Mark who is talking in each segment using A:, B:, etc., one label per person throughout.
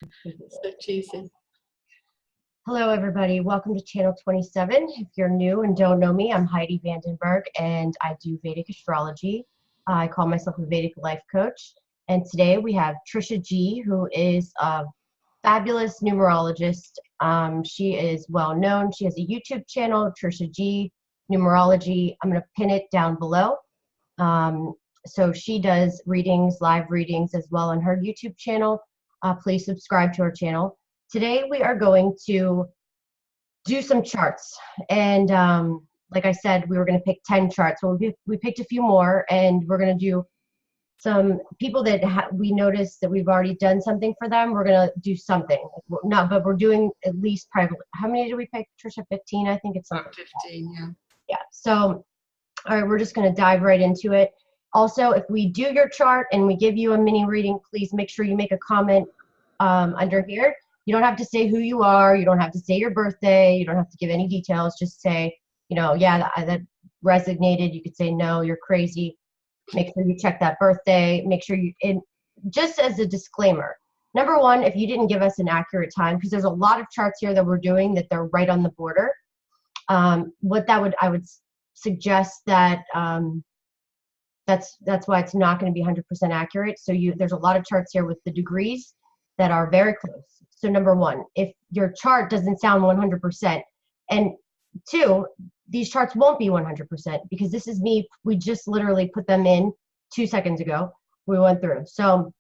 A: So cheesy.
B: Hello, everybody. Welcome to Channel 27. If you're new and don't know me, I'm Heidi Vandenberg, and I do Vedic astrology. I call myself a Vedic life coach. And today we have Trisha G, who is a fabulous numerologist. She is well known. She has a YouTube channel, Trisha G Numerology. I'm going to pin it down below. So she does readings, live readings as well on her YouTube channel. Please subscribe to her channel. Today we are going to do some charts, and like I said, we were going to pick 10 charts. Well, we picked a few more, and we're going to do some people that we noticed that we've already done something for them. We're going to do something. But we're doing at least private. How many did we pick, Trisha? 15, I think it's something.
A: 15, yeah.
B: Yeah. So, all right, we're just going to dive right into it. Also, if we do your chart and we give you a mini reading, please make sure you make a comment under here. You don't have to say who you are. You don't have to say your birthday. You don't have to give any details. Just say, yeah, that resonated. You could say, no, you're crazy. Make sure you check that birthday. Make sure just as a disclaimer, number one, if you didn't give us an accurate time, because there's a lot of charts here that we're doing that they're right on the border. I would suggest that that's why it's not going to be 100% accurate. So there's a lot of charts here with the degrees that are very close. So number one, if your chart doesn't sound 100%, and two, these charts won't be 100% because this is me. We just literally put them in 2 seconds ago. We went through. So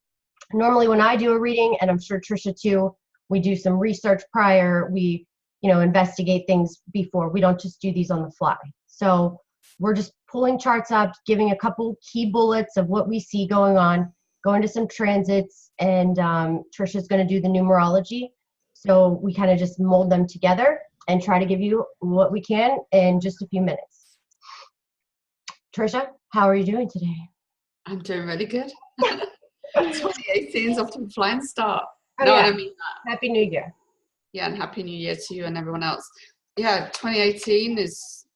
B: normally when I do a reading, and I'm sure Trisha too, we do some research prior. We, investigate things before. We don't just do these on the fly. So we're just pulling charts up, giving a couple key bullets of what we see going on, going to some transits, and Trisha's going to do the numerology. So we kind of just mold them together and try to give you what we can in just a few minutes. Trisha, how are you doing today?
A: I'm doing really good. 2018 is off to a flying start.
B: Oh,
A: no,
B: yeah.
A: I mean that.
B: Happy New Year.
A: Yeah, and Happy New Year to you and everyone else. Yeah, 2018 is,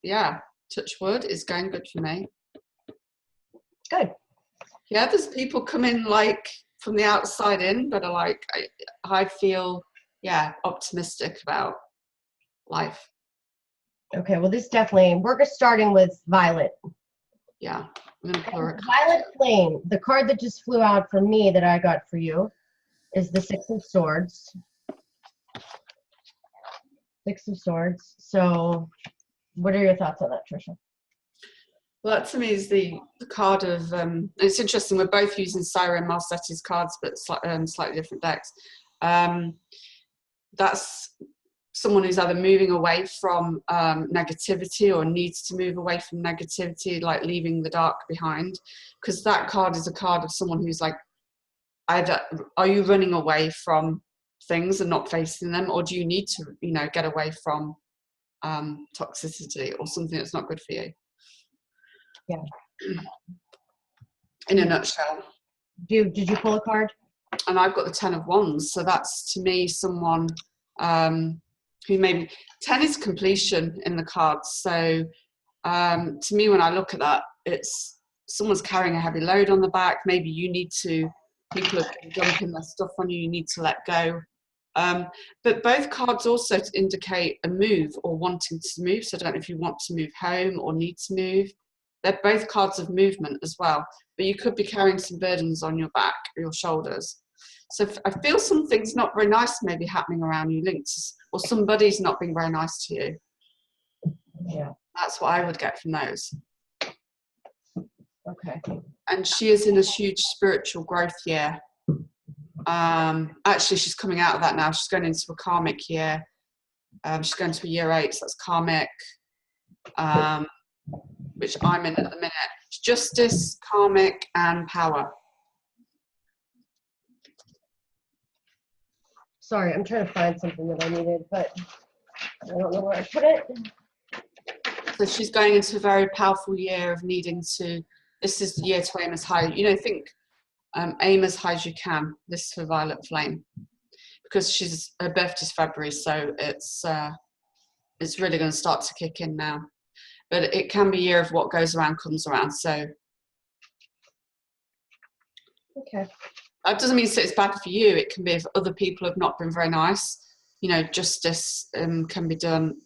A: touch wood, is going good for me.
B: Good.
A: Yeah, there's people coming like from the outside in, but I feel, optimistic about life.
B: Okay, well, this definitely, we're starting with Violet.
A: Yeah. I'm gonna pull her
B: Violet Flame, the card that just flew out for me that I got for you is the Six of Swords. Six of Swords. So what are your thoughts on that, Trisha?
A: Well, that to me is the card of, it's interesting, we're both using Cyrene Marsetti's cards, but slightly different decks. That's someone who's either moving away from negativity or needs to move away from negativity, like leaving the dark behind. Because that card is a card of someone who's like, either are you running away from things and not facing them, or do you need to, get away from toxicity or something that's not good for you?
B: Yeah.
A: In a nutshell.
B: Did you pull a card?
A: And I've got the 10 of Wands, so that's to me someone who maybe 10 is completion in the cards. So to me, when I look at that, it's someone's carrying a heavy load on the back. Maybe people are dumping their stuff on you. You need to let go. But both cards also indicate a move or wanting to move. So I don't know if you want to move home or need to move. They're both cards of movement as well. But you could be carrying some burdens on your back or your shoulders. So I feel something's not very nice maybe happening around you, linked to, or somebody's not being very nice to you.
B: Yeah.
A: That's what I would get from those.
B: Okay.
A: And she is in a huge spiritual growth year. Actually, she's coming out of that now. She's going into a karmic year. She's going to a year 8, so that's karmic, which I'm in at the minute. It's justice, karmic, and power.
B: Sorry, I'm trying to find something that I needed, but I don't know where I put it.
A: So she's going into a very powerful year of needing to, this is the year to aim as high, aim as high as you can. This is for Violet Flame. Because her birthday's February, so it's really going to start to kick in now. But it can be a year of what goes around comes around, so.
B: Okay.
A: That doesn't mean that it's bad for you. It can be if other people have not been very nice. Justice can be done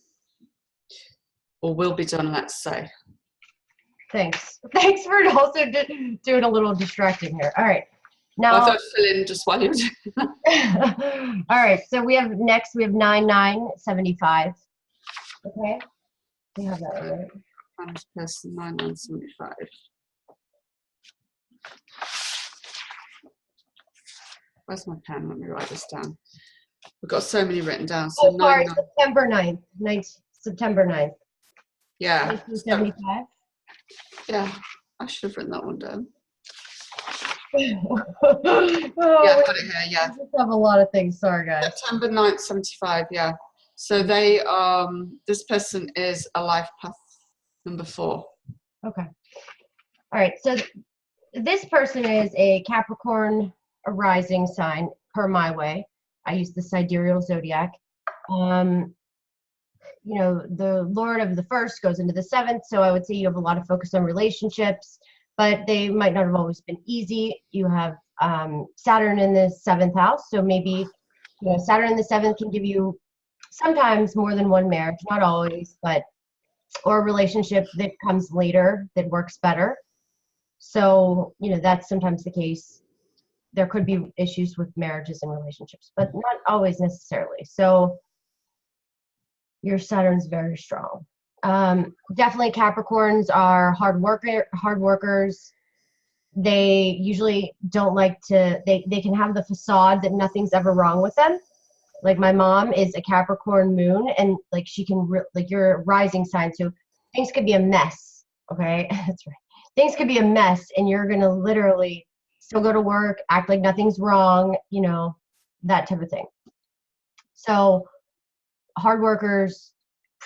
A: or will be done, let's say.
B: Thanks for also doing a little distracting here. All right. Now,
A: I thought I'd fill in just while you were doing that.
B: All right, so we have 9975. Okay, we have that one, right?
A: Managed person 9975. Where's my pen? Let me write this down. We've got so many written down. So
B: Oh, sorry, September 9th. September 9th.
A: Yeah.
B: 1975.
A: Yeah, I should have written that one down.
B: Oh,
A: Yeah, I've got it here, yeah.
B: I just have a lot of things. Sorry, guys.
A: September 9th, 75, yeah. So they, this person is a life path number 4.
B: Okay. All right, so this person is a Capricorn rising sign per my way. I use the sidereal zodiac. The Lord of the first goes into the 7th, so I would say you have a lot of focus on relationships, but they might not have always been easy. You have Saturn in the 7th house, so maybe Saturn in the 7th can give you sometimes more than one marriage, not always, or a relationship that comes later that works better. So that's sometimes the case. There could be issues with marriages and relationships, but not always necessarily. So your Saturn's very strong. Definitely Capricorns are hard workers. They usually don't like to, they can have the facade that nothing's ever wrong with them. Like my mom is a Capricorn moon, and like she can, like you're a rising sign, so things could be a mess. Okay, that's right. Things could be a mess, and you're gonna literally still go to work, act like nothing's wrong, that type of thing. So hard workers,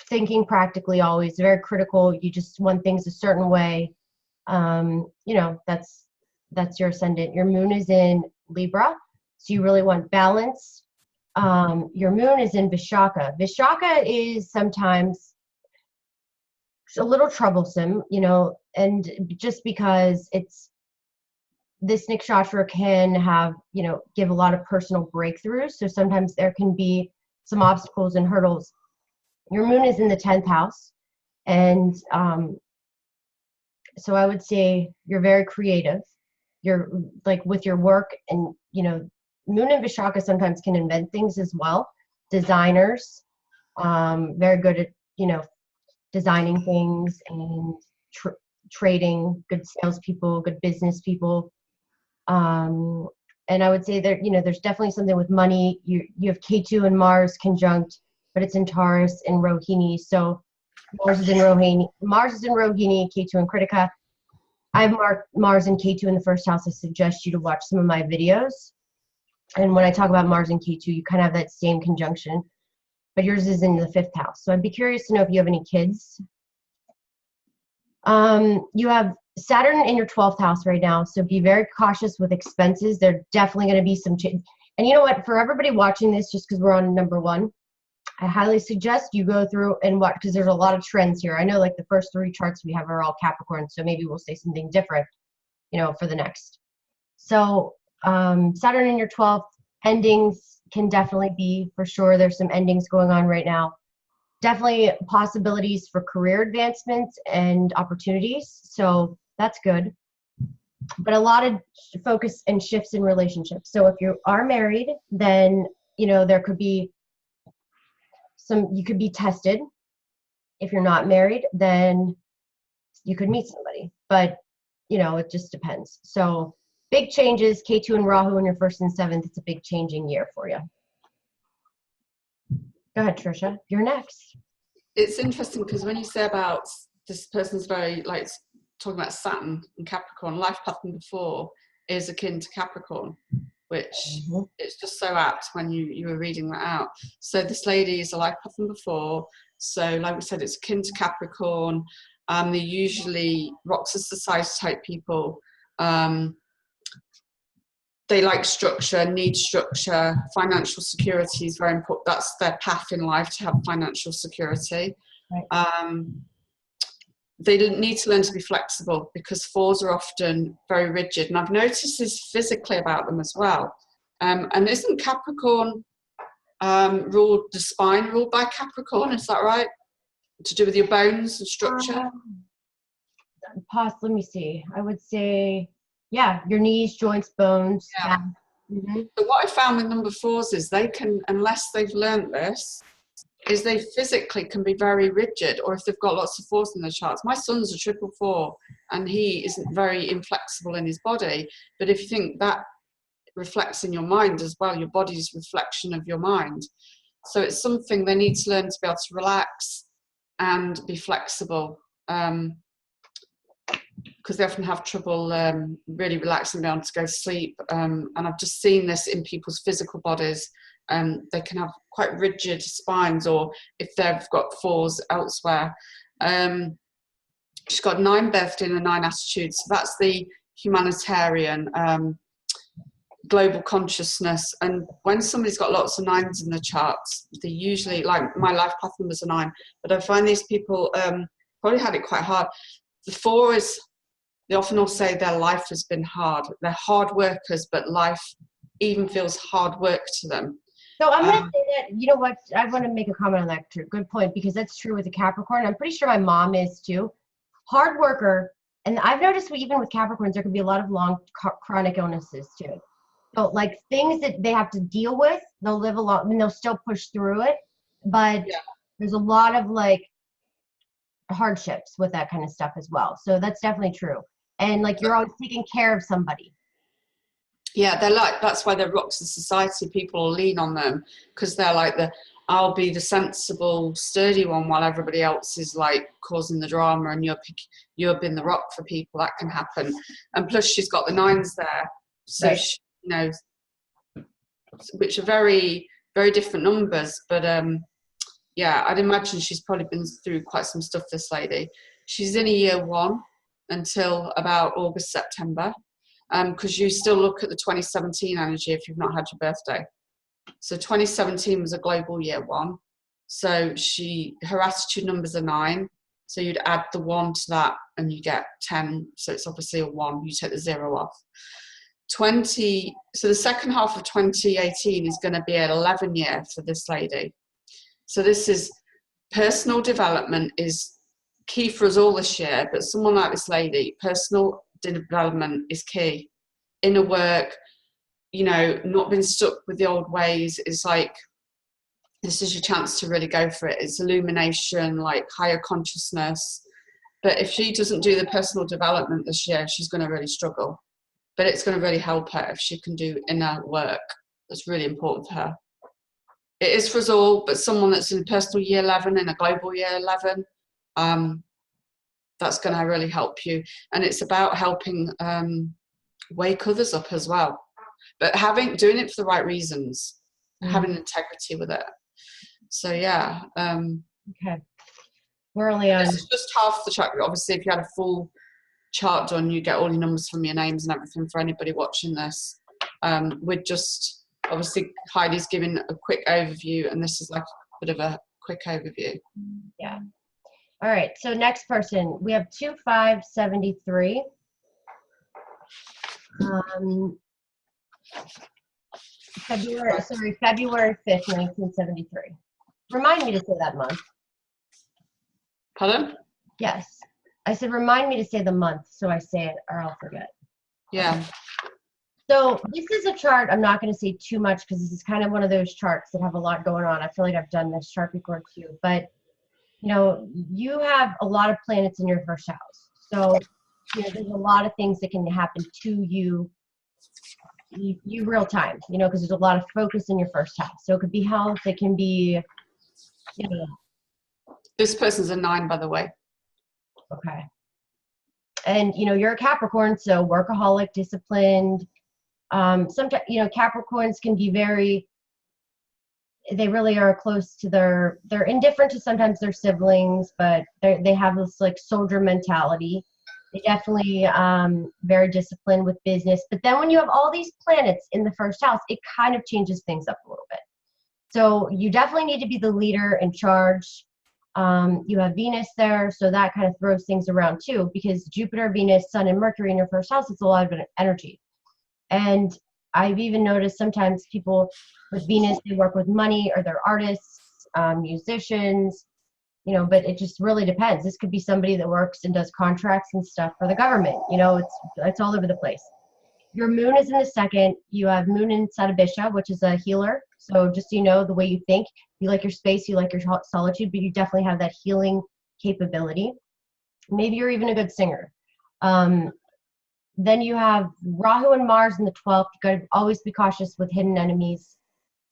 B: thinking practically always, very critical. You just want things a certain way. That's your ascendant. Your moon is in Libra, so you really want balance. Your moon is in Vishaka. Vishaka is sometimes a little troublesome, and just because this nakshatra can have, give a lot of personal breakthroughs. So sometimes there can be some obstacles and hurdles. Your moon is in the 10th house. And so I would say you're very creative. You're like with your work, and, moon and Vishaka sometimes can invent things as well. Designers, very good at, designing things and trading, good salespeople, good business people. And I would say that, there's definitely something with money. You have Ketu and Mars conjunct, but it's in Taurus and Rohini. So Mars is in Rohini, Ketu and Kritika. I have Mars and Ketu in the first house. I suggest you to watch some of my videos. And when I talk about Mars and Ketu, you kind of have that same conjunction, but yours is in the 5th house. So I'd be curious to know if you have any kids. You have Saturn in your 12th house right now, so be very cautious with expenses. There definitely going to be some change. And you know what? For everybody watching this, just because we're on number 1, I highly suggest you go through and watch, because there's a lot of trends here. I know like the first 3 charts we have are all Capricorn, so maybe we'll say something different, for the next. So Saturn in your 12th, endings can definitely be, for sure, there's some endings going on right now. Definitely possibilities for career advancements and opportunities, so that's good. But a lot of focus and shifts in relationships. So if you are married, then there could be you could be tested. If you're not married, then you could meet somebody, but it just depends. So big changes, Ketu and Rahu in your 1st and 7th, it's a big changing year for you. Go ahead, Trisha, you're next.
A: It's interesting because when you say about this person's very, like, talking about Saturn and Capricorn, life path number 4 is akin to Capricorn, which it's just so apt when you were reading that out. So this lady is a life path number 4. So like we said, it's akin to Capricorn. They're usually rocks of society type people. They like structure, need structure. Financial security is very important. That's their path in life, to have financial security.
B: Right.
A: they didn't need to learn to be flexible, because fours are often very rigid. And I've noticed this physically about them as well. And isn't Capricorn ruled, the spine ruled by Capricorn? Is that right? To do with your bones and structure?
B: Let me see. I would say, yeah, your knees, joints, bones.
A: Yeah.
B: Mm-hmm.
A: But what I found with number fours is they can, unless they've learned this, is they physically can be very rigid, or if they've got lots of fours in their charts. My son's a 444 and he isn't very inflexible in his body. But if you think that reflects in your mind as well, your body's reflection of your mind. So it's something they need to learn to be able to relax and be flexible. Because they often have trouble really relaxing, being able to go to sleep. And I've just seen this in people's physical bodies. They can have quite rigid spines, or if they've got fours elsewhere. She's got 9 birthday and a 9 attitude. So that's the humanitarian, global consciousness. And when somebody's got lots of 9s in the charts, they usually, like my life path number's a 9, but I find these people probably had it quite hard. The 4 is, they often all say their life has been hard. They're hard workers, but life even feels hard work to them.
B: So I'm going to say that, you know what, I want to make a comment on that too. Good point, because that's true with the Capricorn. I'm pretty sure my mom is too. Hard worker. And I've noticed even with Capricorns, there can be a lot of long chronic illnesses too. So like things that they have to deal with, they'll live a lot, I mean, they'll still push through it. But there's a lot of like hardships with that kind of stuff as well. So that's definitely true. And like you're always taking care of somebody.
A: Yeah, they're like, that's why they're rocks of society. People will lean on them because they're like I'll be the sensible, sturdy one while everybody else is like causing the drama, and you're being the rock for people. That can happen. And plus she's got the 9s there. So,
B: right.
A: she, you know, which are very, very different numbers. But yeah, I'd imagine she's probably been through quite some stuff, this lady. She's in a year 1 until about August, September. Because you still look at the 2017 energy if you've not had your birthday. So 2017 was a global year 1. So her attitude numbers are 9. So you'd add the 1 to that and you get 10. So it's obviously a 1. You take the 0 off. So the second half of 2018 is going to be an 11 year for this lady. So this is personal development is key for us all this year, but someone like this lady, personal development is key. Inner work, you know, not being stuck with the old ways is like, this is your chance to really go for it. It's illumination, like higher consciousness. But if she doesn't do the personal development this year, she's going to really struggle. But it's going to really help her if she can do inner work. That's really important for her. It is for us all, but someone that's in personal year 11 and a global year 11, that's going to really help you. And it's about helping wake others up as well. But doing it for the right reasons, having integrity with it. So yeah.
B: Okay. We're only on.
A: This is just half the chart. Obviously, if you had a full chart done, you get all your numbers from your names and everything for anybody watching this. We're just, obviously, Heidi's giving a quick overview, and this is like a bit of a quick overview.
B: Yeah. All right. So next person, we have 2573. February 5th, 1973. Remind me to say that month.
A: Pardon?
B: Yes. I said remind me to say the month, so I say it or I'll forget.
A: Yeah.
B: So this is a chart. I'm not going to say too much because this is kind of one of those charts that have a lot going on. I feel like I've done this chart before too. But, you know, you have a lot of planets in your first house. So, you know, there's a lot of things that can happen to you real time, you know, because there's a lot of focus in your first house. So it could be health. It can be, you know.
A: This person's a 9, by the way.
B: Okay. And, you know, you're a Capricorn, so workaholic, disciplined. Sometimes, you know, Capricorns can be they really are close to they're indifferent to sometimes their siblings, but they have this like soldier mentality. They definitely very disciplined with business. But then when you have all these planets in the first house, it kind of changes things up a little bit. So you definitely need to be the leader in charge. You have Venus there, so that kind of throws things around too, because Jupiter, Venus, Sun, and Mercury in your first house, it's a lot of energy. And I've even noticed sometimes people with Venus, they work with money, or they're artists, musicians, you know, but it just really depends. This could be somebody that works and does contracts and stuff for the government. You know, it's all over the place. Your moon is in the second. You have moon in Satabisha, which is a healer. So just so you know, the way you think, you like your space, you like your solitude, but you definitely have that healing capability. Maybe you're even a good singer. Then you have Rahu and Mars in the 12th. You got to always be cautious with hidden enemies.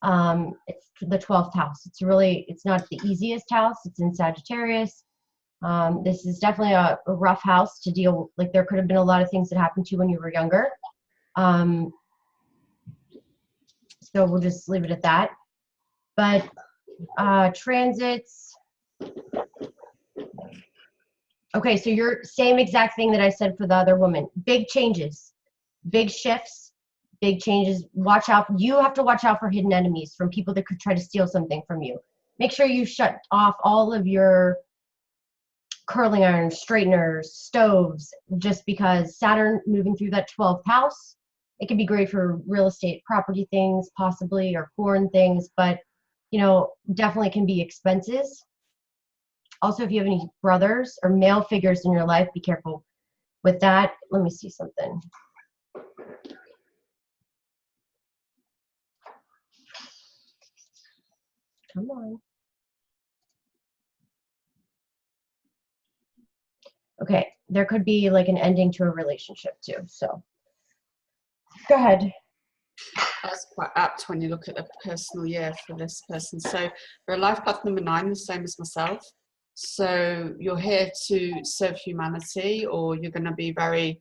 B: It's the 12th house. It's not the easiest house. It's in Sagittarius. This is definitely a rough house to deal with. Like, there could have been a lot of things that happened to you when you were younger. So we'll just leave it at that. But transits. Okay, so you're same exact thing that I said for the other woman. Big changes, big shifts, big changes. Watch out. You have to watch out for hidden enemies, from people that could try to steal something from you. Make sure you shut off all of your curling irons, straighteners, stoves, just because Saturn moving through that 12th house, it can be great for real estate, property things, possibly, or foreign things, but, you know, definitely can be expenses. Also, if you have any brothers or male figures in your life, be careful with that. Let me see something. Come on. Okay, there could be like an ending to a relationship too, so go ahead.
A: That's quite apt when you look at the personal year for this person. So we're life path number 9, the same as myself. So you're here to serve humanity, or you're going to be very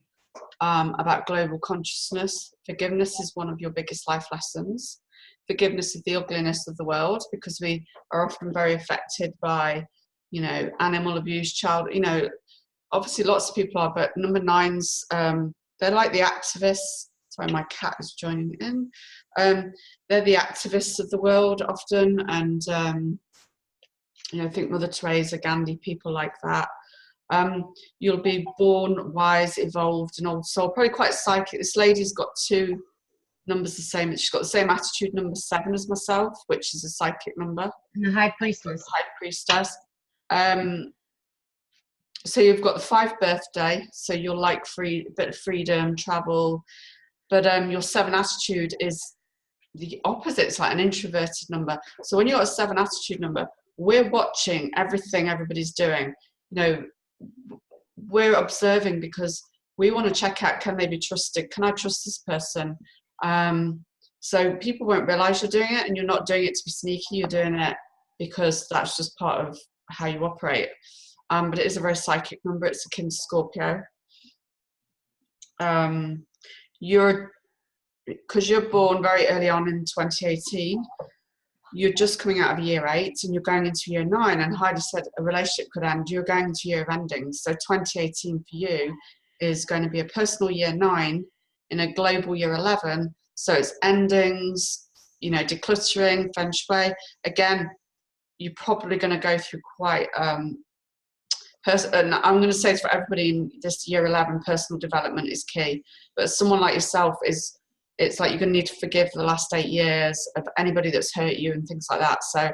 A: about global consciousness. Forgiveness is one of your biggest life lessons. Forgiveness of the ugliness of the world, because we are often very affected by, you know, animal abuse, child, you know, obviously lots of people are, but number 9s, they're like the activists. Sorry, my cat is joining in. They're the activists of the world often, and you know, think Mother Teresa, Gandhi, people like that. You'll be born wise, evolved, and old soul. Probably quite psychic. This lady's got 2 numbers the same. She's got the same attitude, number 7, as myself, which is a psychic number.
B: And the High Priestess.
A: High Priestess. So you've got the 5 birthday. So you'll like a bit of freedom, travel. But your 7 attitude is the opposite. It's like an introverted number. So when you've got a 7 attitude number, we're watching everything everybody's doing. You know, we're observing because we want to check out, can they be trusted? Can I trust this person? So people won't realize you're doing it, and you're not doing it to be sneaky. You're doing it because that's just part of how you operate. But it is a very psychic number. It's akin to Scorpio. Because you're born very early on in 2018, you're just coming out of year 8 and you're going into year 9, and Heidi said a relationship could end. You're going into year of endings. So 2018 for you is going to be a personal year 9 in a global year 11. So it's endings, you know, decluttering, feng shui. Again, you're probably going to go through quite and I'm going to say this for everybody in this year 11, personal development is key. But someone like yourself it's like you're going to need to forgive the last 8 years of anybody that's hurt you and things like that. So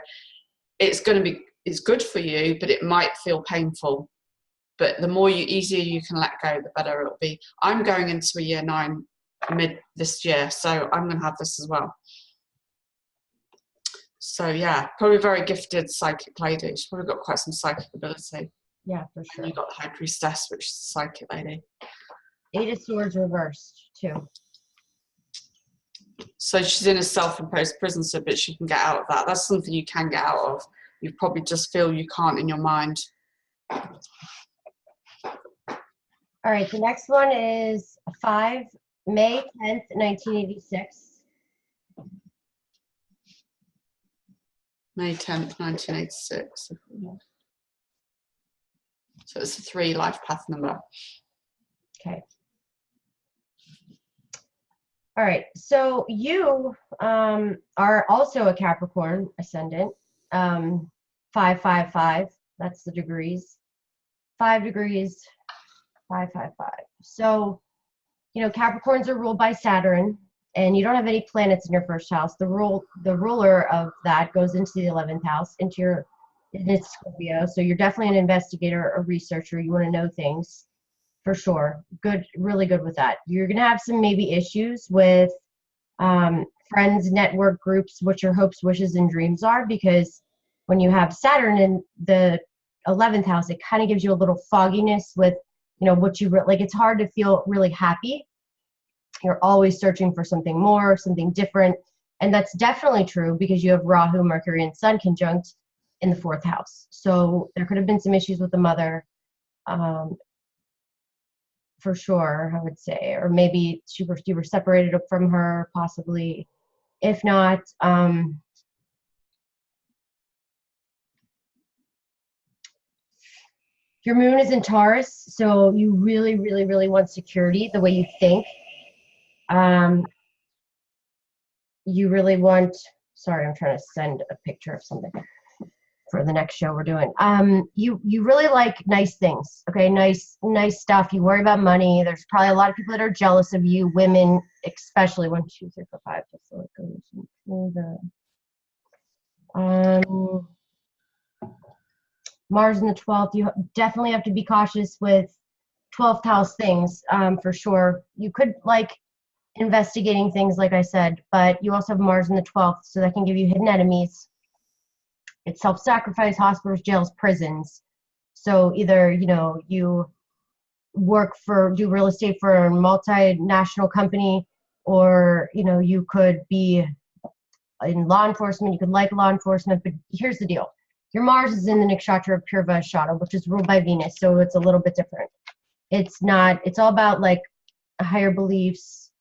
A: it's good for you, but it might feel painful. But the easier you can let go, the better it'll be. I'm going into a year 9 mid this year, so I'm going to have this as well. So yeah, probably a very gifted psychic lady. She's probably got quite some psychic ability.
B: Yeah, for sure.
A: And you've got the High Priestess, which is a psychic lady.
B: 8 of Swords reversed too.
A: So she's in a self-imposed prison, but she can get out of that. That's something you can get out of. You probably just feel you can't in your mind.
B: All right, the next one is 5, May 10th, 1986.
A: May 10th, 1986. So it's a 3 life path number.
B: Okay. All right, so you are also a Capricorn ascendant, 555. That's the degrees. 5 degrees, 5, 5, 5. So, Capricorns are ruled by Saturn, and you don't have any planets in your first house. The ruler of that goes into the 11th house, and it's Scorpio. So you're definitely an investigator, a researcher. You want to know things for sure. Good, really good with that. You're gonna have some maybe issues with friends, network groups, what your hopes, wishes, and dreams are, because when you have Saturn in the 11th house, it kind of gives you a little fogginess with, what you like. It's hard to feel really happy. You're always searching for something more, something different. And that's definitely true because you have Rahu, Mercury, and Sun conjunct in the 4th house. So there could have been some issues with the mother, for sure, I would say. Or maybe you were separated from her, possibly. If not, your moon is in Taurus, so you really, really, really want security the way you think. You really want, sorry, I'm trying to send a picture of something for the next show we're doing. You really like nice things, okay? Nice stuff. You worry about money. There's probably a lot of people that are jealous of you, women, especially. 1, 2, 3, 4, 5. Just so it goes into the Mars in the 12th. You definitely have to be cautious with 12th house things, for sure. You could like investigating things, like I said, but you also have Mars in the 12th, so that can give you hidden enemies. It's self-sacrifice, hospitals, jails, prisons. So either, you do real estate for a multinational company, or, you could be in law enforcement. You could like law enforcement, but here's the deal. Your Mars is in the nakshatra of Purva Shada, which is ruled by Venus, so it's a little bit different. It's all about like higher beliefs,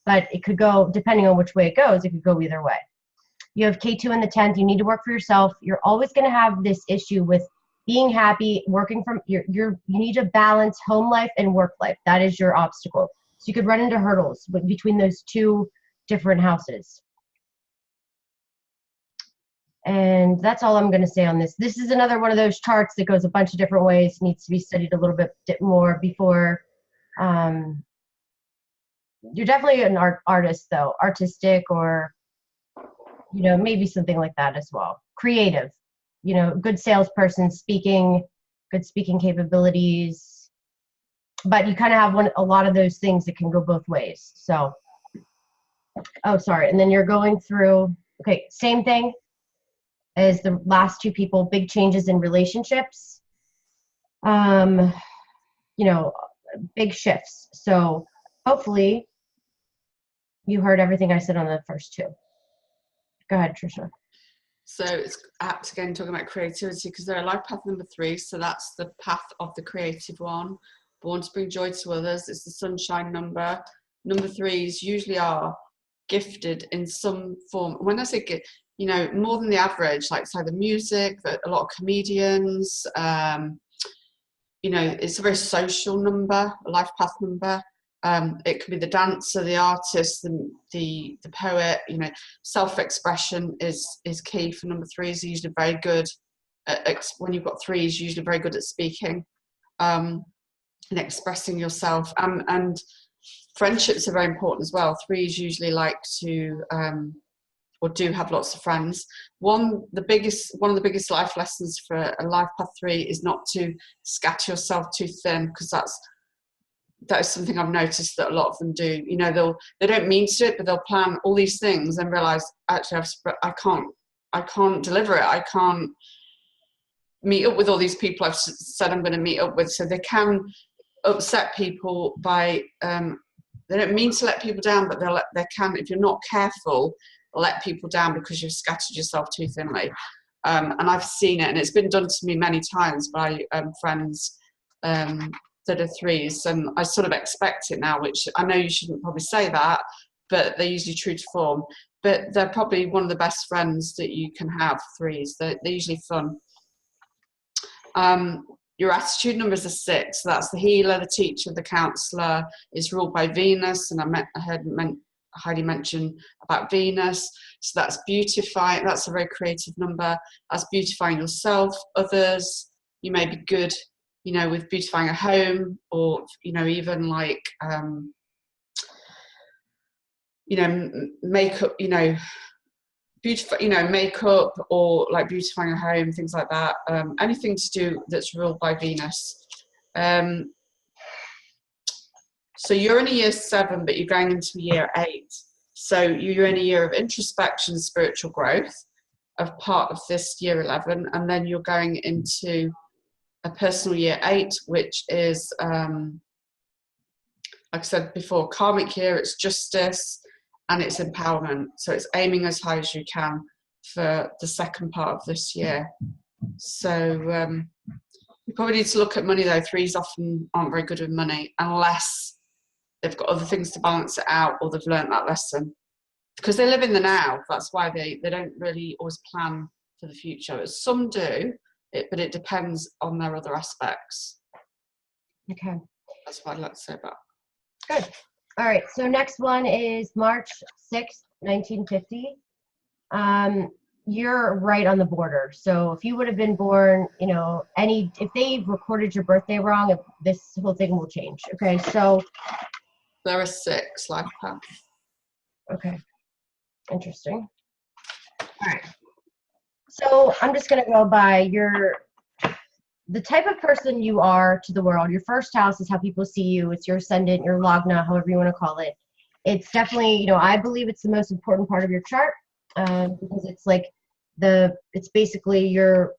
B: but it could go, depending on which way it goes, it could go either way. You have K2 in the 10th. You need to work for yourself. You're always going to have this issue with being happy, working from you need to balance home life and work life. That is your obstacle. So you could run into hurdles between those two different houses. And that's all I'm going to say on this. This is another one of those charts that goes a bunch of different ways, needs to be studied a little bit more before. You're definitely an artist, though, artistic, or, maybe something like that as well. Creative, good salesperson, good speaking capabilities. But you kind of have a lot of those things that can go both ways. So, oh, sorry. And then you're going through, okay, same thing as the last two people, big changes in relationships, big shifts. So hopefully you heard everything I said on the first two. Go ahead, Trisha.
A: So it's apt again talking about creativity, because they're life path number 3. So that's the path of the creative one. Born to bring joy to others. It's the sunshine number. Number 3s usually are gifted in some form. When I say gift, more than the average, like say the music, a lot of comedians, it's a very social number, a life path number. It could be the dancer, the artist, the poet. Self-expression is key for number 3s. Usually very good when you've got 3s, usually very good at speaking and expressing yourself. And friendships are very important as well. 3s usually like to or do have lots of friends. One of the biggest life lessons for a life path 3 is not to scatter yourself too thin, because that is something I've noticed that a lot of them do. They don't mean to do it, but they'll plan all these things and realize, actually, I can't deliver it. I can't meet up with all these people I've said I'm going to meet up with. So they can upset people by, they don't mean to let people down, but they can, if you're not careful, let people down because you've scattered yourself too thinly. And I've seen it, and it's been done to me many times by friends that are 3s, and I sort of expect it now, which I know you shouldn't probably say that, but they're usually true to form. But they're probably one of the best friends that you can have, 3s. They're usually fun. Your attitude number is a 6. So that's the healer, the teacher, the counselor. Is ruled by Venus, and I heard Heidi mentioned about Venus. So that's beautifying, that's a very creative number. That's beautifying yourself, others. You may be good, you know, with beautifying a home, or, you know, even like, you know, makeup, you know, beautiful, you know, makeup, or like beautifying a home, things like that. Anything to do that's ruled by Venus. So you're in a year 7, but you're going into year 8. So you're in a year of introspection, spiritual growth, of part of this year 11, and then you're going into a personal year 8, which is, like I said before, karmic year. It's justice and it's empowerment. So it's aiming as high as you can for the second part of this year. So you probably need to look at money though. 3s often aren't very good with money unless they've got other things to balance it out, or they've learnt that lesson. Because they live in the now. That's why they don't really always plan for the future. Some do, but it depends on their other aspects.
B: Okay.
A: That's what I'd like to say about.
B: Good. All right. So next one is March 6th, 1950. You're right on the border. So if you would have been born, you know, if they recorded your birthday wrong, this whole thing will change. Okay. So
A: There are 6 life paths.
B: Okay. Interesting. All right. So I'm just going to go by the type of person you are to the world. Your first house is how people see you. It's your ascendant, your lagna, however you want to call it. It's definitely, you know, I believe it's the most important part of your chart, because it's like it's basically your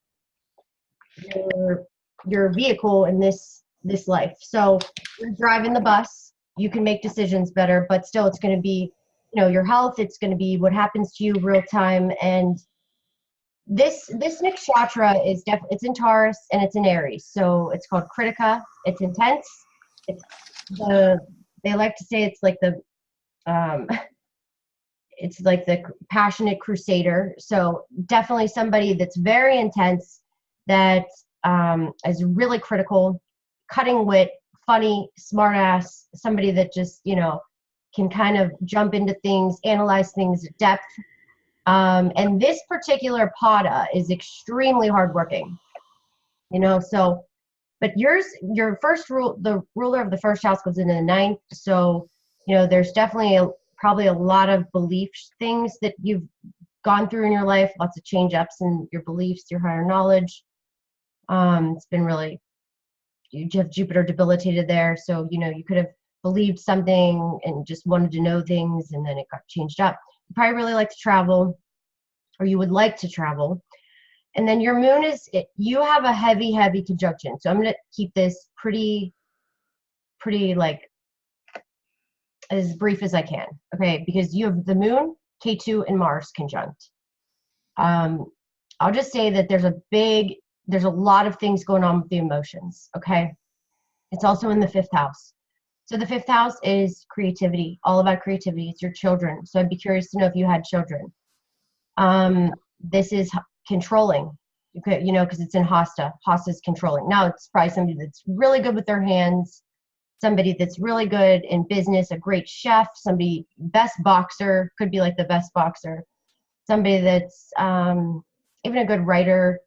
B: vehicle in this life. So you're driving the bus, you can make decisions better, but still it's going to be, you know, your health, it's going to be what happens to you real time. And this nakshatra is it's in Taurus and it's in Aries. So it's called Kritika. It's intense. They like to say it's like it's like the passionate crusader. So definitely somebody that's very intense, that is really critical, cutting wit, funny, smart ass, somebody that just, you know, can kind of jump into things, analyze things at depth. And this particular Pada is extremely hardworking, you know, so, but your first the ruler of the first house goes into the 9th. So, you know, there's definitely probably a lot of belief things that you've gone through in your life, lots of change ups in your beliefs, your higher knowledge. It's been really, you have Jupiter debilitated there. So, you know, you could have believed something and just wanted to know things, and then it got changed up. You probably really like to travel, or you would like to travel. And then your moon you have a heavy conjunction. So I'm going to keep this pretty like as brief as I can. Okay. Because you have the moon, K2 and Mars conjunct. I'll just say that there's a lot of things going on with the emotions. Okay. It's also in the 5th house. So the 5th house is creativity, all about creativity. It's your children. So I'd be curious to know if you had children. This is controlling, you know, because it's in Hasta. Hasta is controlling. Now it's probably somebody that's really good with their hands, somebody that's really good in business, a great chef, somebody best boxer, could be like the best boxer, somebody that's even a good writer,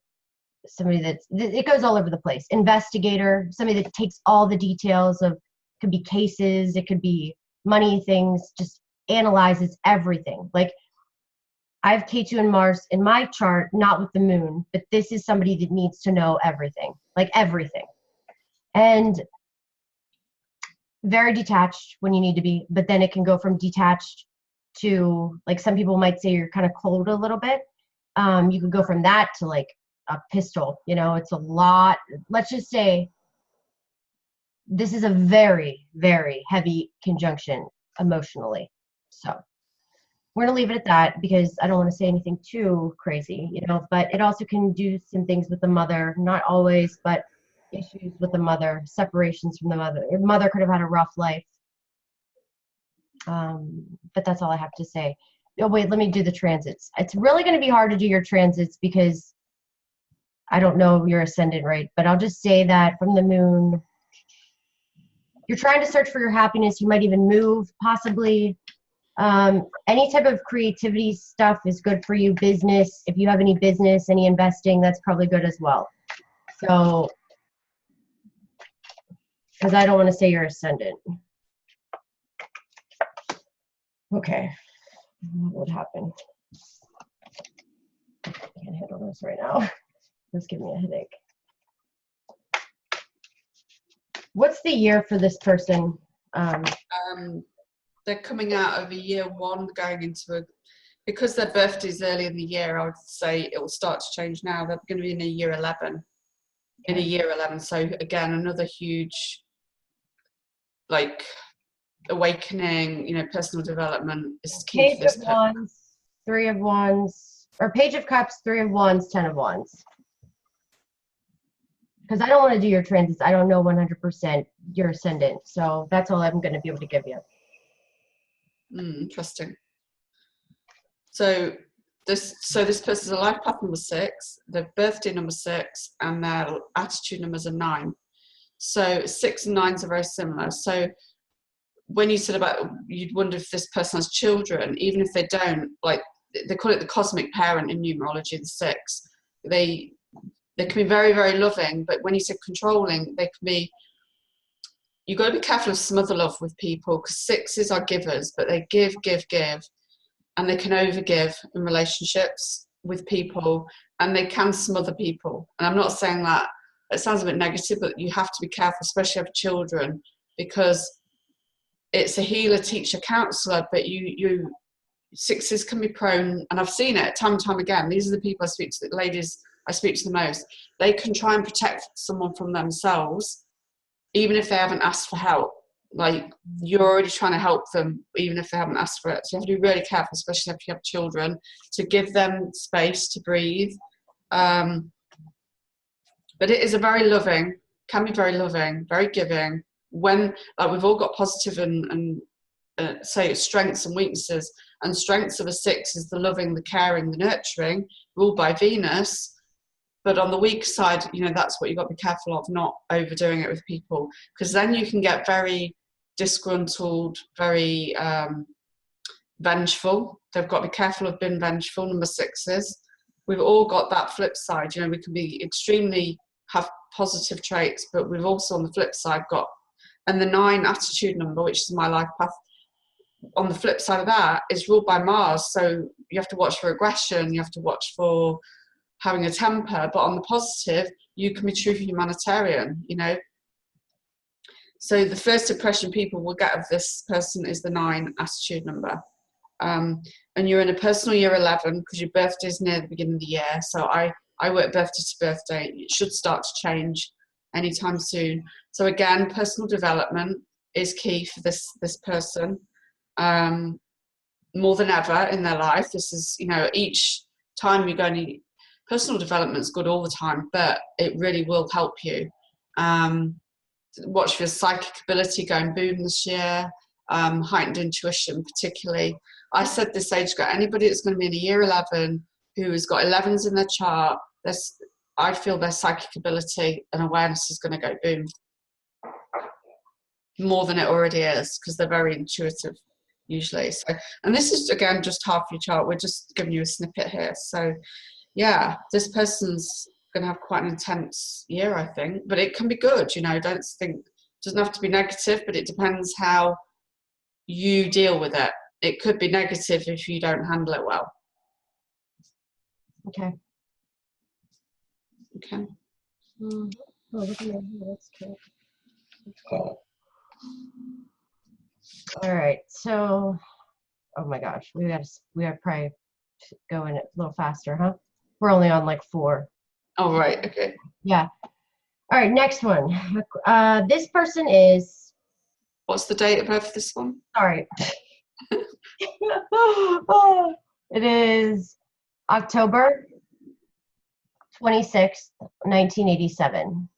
B: somebody it goes all over the place. Investigator, somebody that takes all the details of, could be cases, it could be money things, just analyzes everything. Like I have K2 and Mars in my chart, not with the moon, but this is somebody that needs to know everything, like everything. And very detached when you need to be, but then it can go from detached to, like, some people might say you're kind of cold a little bit. You could go from that to like a pistol, you know, it's a lot. Let's just say this is a very, very heavy conjunction emotionally. So we're going to leave it at that because I don't want to say anything too crazy, you know, but it also can do some things with the mother, not always, but issues with the mother, separations from the mother. Your mother could have had a rough life. But that's all I have to say. Oh, wait, let me do the transits. It's really going to be hard to do your transits because I don't know your ascendant, right? But I'll just say that from the moon, you're trying to search for your happiness. You might even move, possibly. Any type of creativity stuff is good for you. Business, if you have any business, any investing, that's probably good as well. So, because I don't want to say you're ascendant. Okay, what would happen? I can't handle this right now. It's giving me a headache. What's the year for this person?
A: They're coming out of a year one, going into because their birthday's early in the year, I would say it will start to change now. They're going to be in a year 11. In a year 11. So again, another huge, like, awakening, personal development is key for this person. Page of
B: Wands, 3 of Wands, or Page of Cups, 3 of Wands, 10 of Wands. Because I don't want to do your transits. I don't know 100% your ascendant. So that's all I'm going to be able to give you.
A: Interesting. So this person's a life path number 6, their birthday number 6, and their attitude numbers are 9. So 6 and 9s are very similar. So when you said about you'd wonder if this person has children, even if they don't, like they call it the cosmic parent in numerology, the 6. They can be very, very loving, but when you say controlling, they can be. You've got to be careful of smother love with people, because 6s are givers, but they give, and they can overgive in relationships with people, and they can smother people. And I'm not saying that it sounds a bit negative, but you have to be careful, especially with children, because it's a healer, teacher, counselor, but you 6s can be prone, and I've seen it time and time again. These are the people I speak to, the ladies I speak to the most. They can try and protect someone from themselves, even if they haven't asked for help. Like, you're already trying to help them, even if they haven't asked for it. So you have to be really careful, especially if you have children, to give them space to breathe. But it is a very loving, can be very loving, very giving. When, like, we've all got positive and say strengths and weaknesses, and strengths of a 6 is the loving, the caring, the nurturing, ruled by Venus. But on the weak side, that's what you've got to be careful of, not overdoing it with people, because then you can get very disgruntled, very vengeful. They've got to be careful of being vengeful, number 6s. We've all got that flip side. We can be extremely, have positive traits, but we've also on the flip side got, and the 9 attitude number, which is my life path, on the flip side of that is ruled by Mars. So you have to watch for aggression, you have to watch for having a temper, but on the positive, you can be truly humanitarian, So the first impression people will get of this person is the 9 attitude number. And you're in a personal year 11, because your birthday is near the beginning of the year. So I work birthday to birthday. It should start to change anytime soon. So again, personal development is key for this person, more than ever in their life. This is, each time you're going to, personal development is good all the time, but it really will help you. Watch for your psychic ability going boom this year, heightened intuition particularly. I said this age group, anybody that's going to be in a year 11 who has got 11s in their chart, I feel their psychic ability and awareness is going to go boom. More than it already is, because they're very intuitive usually. So, and this is, again, just half your chart. We're just giving you a snippet here. So yeah, this person's going to have quite an intense year, I think, but it can be good. Don't think, it doesn't have to be negative, but it depends how you deal with it. It could be negative if you don't handle it well.
B: Okay.
A: Oh,
B: look at my hair. That's cute. All right, so, oh my gosh, we got to probably go in a little faster, huh? We're only on like 4.
A: Oh, right, okay.
B: Yeah. All right, next one. This person is.
A: What's the date of birth for this one?
B: Sorry. It is October 26th, 1987.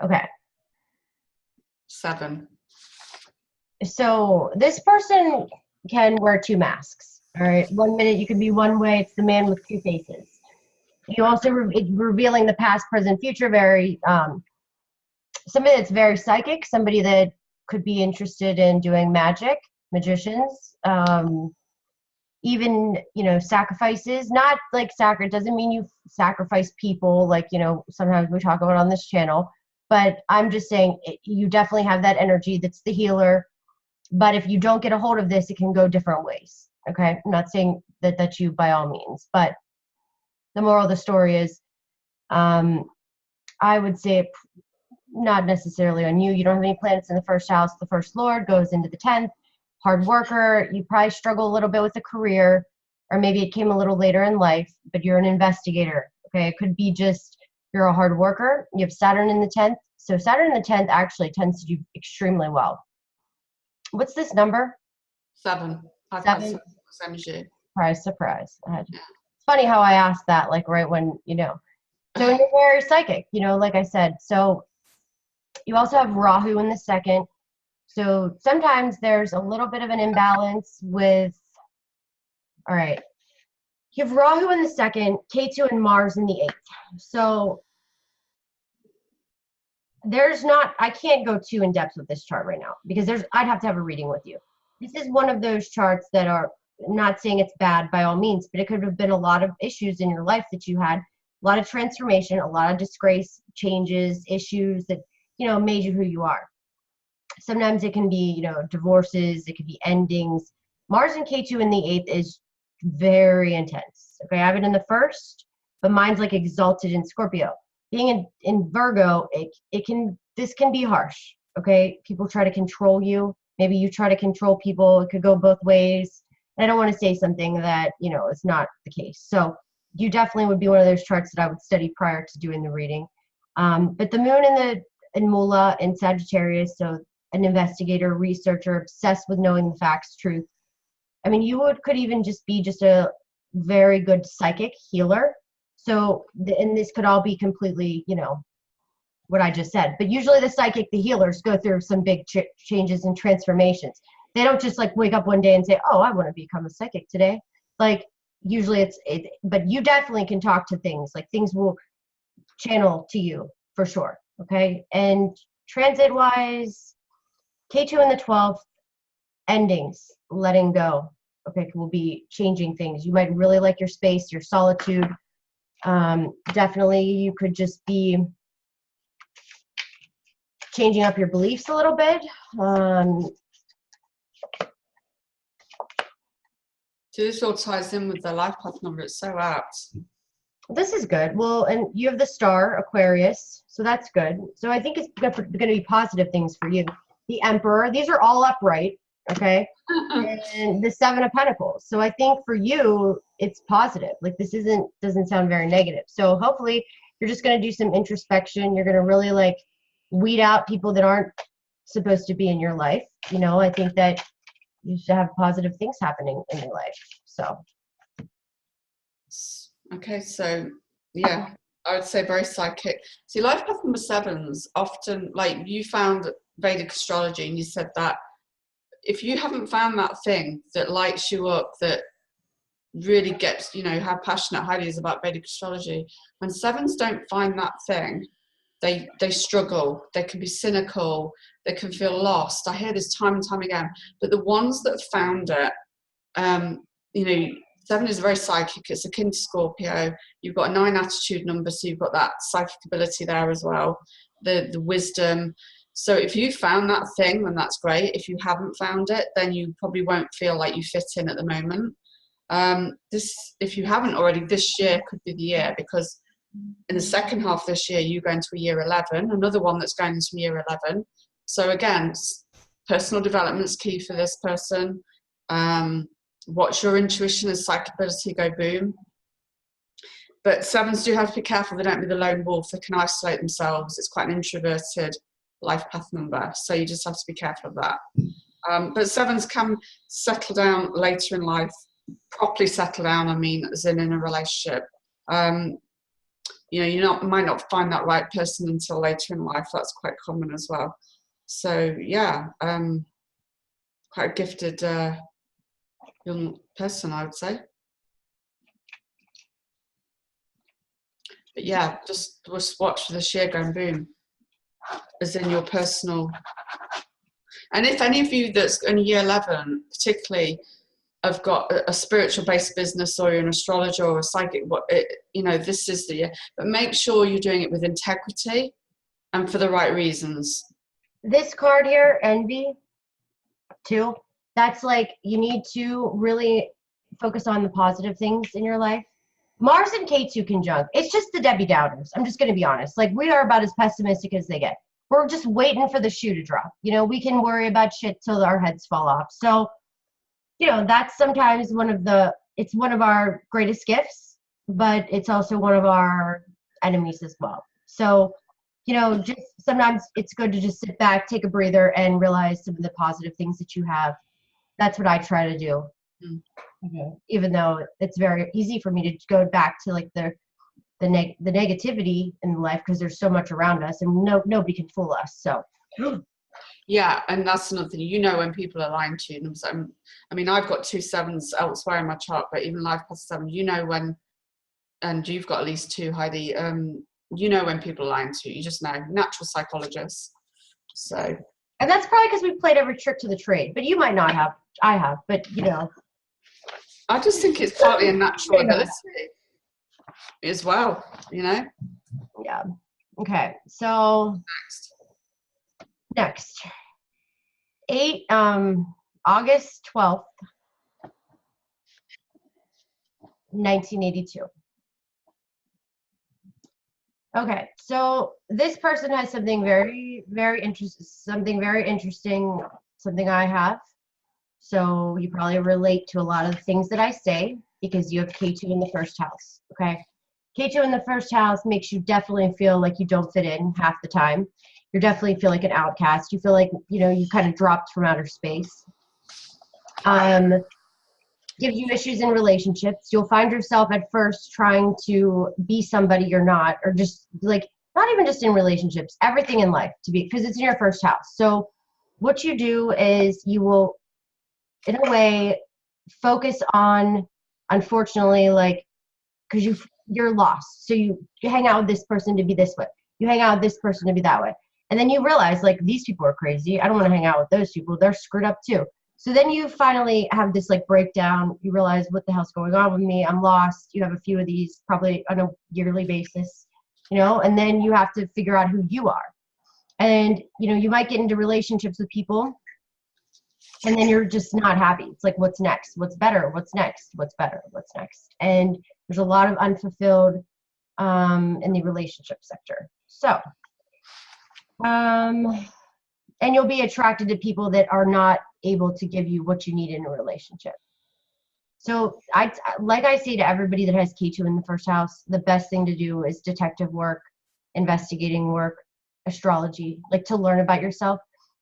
B: Okay.
A: 7.
B: So this person can wear 2 masks. All right. 1 minute you can be one way. It's the man with 2 faces. You also revealing the past, present, future. Very somebody that's very psychic. Somebody that could be interested in doing magic, magicians, even, you know, sacrifices, not like it doesn't mean you sacrifice people like, you know, sometimes we talk about on this channel, but I'm just saying you definitely have that energy that's the healer. But if you don't get a hold of this, it can go different ways. Okay. I'm not saying that you by all means, but the moral of the story is, I would say not necessarily on you. You don't have any planets in the first house. The first lord goes into the 10th. Hard worker. You probably struggle a little bit with a career, or maybe it came a little later in life, but you're an investigator. Okay. It could be just you're a hard worker. You have Saturn in the 10th. So Saturn in the 10th actually tends to do extremely well. What's this number?
A: 7. I've
B: 7.
A: had 7, same as you.
B: Surprise, surprise. It's funny how I asked that, like right when, you know. So you're very psychic, you know, like I said. So you also have Rahu in the 2nd. So sometimes there's a little bit of an imbalance with, all right, you have Rahu in the 2nd, Ketu and Mars in the 8th. So there's not, I can't go too in depth with this chart right now because I'd have to have a reading with you. This is one of those charts that are, not saying it's bad by all means, but it could have been a lot of issues in your life that you had, a lot of transformation, a lot of disgrace, changes, issues that, you know, made you who you are. Sometimes it can be, you know, divorces, it could be endings. Mars and Ketu in the 8th is very intense. Okay, I have it in the 1st, but mine's like exalted in Scorpio. Being in Virgo, this can be harsh. Okay, people try to control you. Maybe you try to control people. It could go both ways. And I don't want to say something that, you know, is not the case. So you definitely would be one of those charts that I would study prior to doing the reading. But the moon in Mula in Sagittarius, so an investigator, researcher, obsessed with knowing the facts, truth. I mean, you could even just be just a very good psychic healer. So, and this could all be completely, you know, what I just said. But usually the psychic, the healers go through some big changes and transformations. They don't just like wake up one day and say, oh, I want to become a psychic today. Like usually but you definitely can talk to things. Like things will channel to you for sure. Okay. And transit wise, K2 in the 12th, endings, letting go. Okay. Will be changing things. You might really like your space, your solitude. Definitely you could just be changing up your beliefs a little bit.
A: So this all ties in with the life path number. It's so apt.
B: This is good. Well, and you have the star, Aquarius, so that's good. So I think it's going to be positive things for you. The Emperor, these are all upright, okay? And the 7 of Pentacles. So I think for you, it's positive. Like this doesn't sound very negative. So hopefully you're just going to do some introspection. You're going to really like weed out people that aren't supposed to be in your life. You know, I think that you should have positive things happening in your life. So.
A: Okay, so yeah, I would say very psychic. See, life path number 7s often, like you found Vedic astrology and you said that if you haven't found that thing that lights you up, that really gets, you know, how passionate Heidi is about Vedic astrology, when 7s don't find that thing, they struggle, they can be cynical, they can feel lost. I hear this time and time again, but the ones that found it, you know, 7 is very psychic, it's akin to Scorpio. You've got a 9 attitude number, so you've got that psychic ability there as well, the wisdom. So if you found that thing, then that's great. If you haven't found it, then you probably won't feel like you fit in at the moment. If you haven't already, this year could be the year, because in the second half of this year, you go into a year 11, another one that's going into year 11. So again, personal development's key for this person. Watch your intuition and psychic ability go boom. But 7s do have to be careful they don't be the lone wolf. They can isolate themselves. It's quite an introverted life path number. So you just have to be careful of that. But 7s can settle down later in life, properly settle down, I mean, as in a relationship. You know, you might not find that right person until later in life. That's quite common as well. So yeah, quite a gifted young person, I would say. But yeah, just watch for the sheer going boom, as in your personal. And if any of you that's in year 11, particularly, have got a spiritual based business, or you're an astrologer or a psychic, this is the year. But make sure you're doing it with integrity and for the right reasons.
B: This card here, envy, too, that's like you need to really focus on the positive things in your life. Mars and K2 conjunct. It's just the Debbie Downers. I'm just going to be honest. Like, we are about as pessimistic as they get. We're just waiting for the shoe to drop. We can worry about shit till our heads fall off. So, that's sometimes it's one of our greatest gifts, but it's also one of our enemies as well. So, just sometimes it's good to just sit back, take a breather, and realize some of the positive things that you have. That's what I try to do. Mm-hmm. Even though it's very easy for me to go back to like the negativity in life, because there's so much around us and nobody can fool us. So
A: yeah, and that's another thing, when people are lying to you. I mean, I've got 2 7s elsewhere in my chart, but even life past 7, when, and you've got at least 2, Heidi, when people are lying to you. You just know, natural psychologists. So,
B: and that's probably because we've played every trick to the trade, but you might not have. I have, but
A: I just think it's partly a natural ability as well, Yeah.
B: Okay. So next. August 12th, 1982. Okay. So this person has something very, very interesting, something I have. So you probably relate to a lot of the things that I say because you have K2 in the first house, okay? K2 in the first house makes you definitely feel like you don't fit in half the time. You definitely feel like an outcast. You feel like, you kind of dropped from outer space. Gives you issues in relationships. You'll find yourself at first trying to be somebody you're not, or just like, not even just in relationships, everything in life because it's in your first house. So what you do is you will, in a way, focus on, unfortunately, like, because you're lost. So you hang out with this person to be this way. You hang out with this person to be that way. And then you realize, like, these people are crazy. I don't want to hang out with those people. They're screwed up too. So then you finally have this like breakdown. You realize, what the hell's going on with me? I'm lost. You have a few of these probably on a yearly basis, and then you have to figure out who you are. And, you might get into relationships with people and then you're just not happy. It's like, what's next? What's better? What's next? What's better? What's next? And there's a lot of unfulfilled in the relationship sector. So, and you'll be attracted to people that are not able to give you what you need in a relationship. So like I say to everybody that has K2 in the first house, the best thing to do is detective work, investigating work, astrology, like to learn about yourself.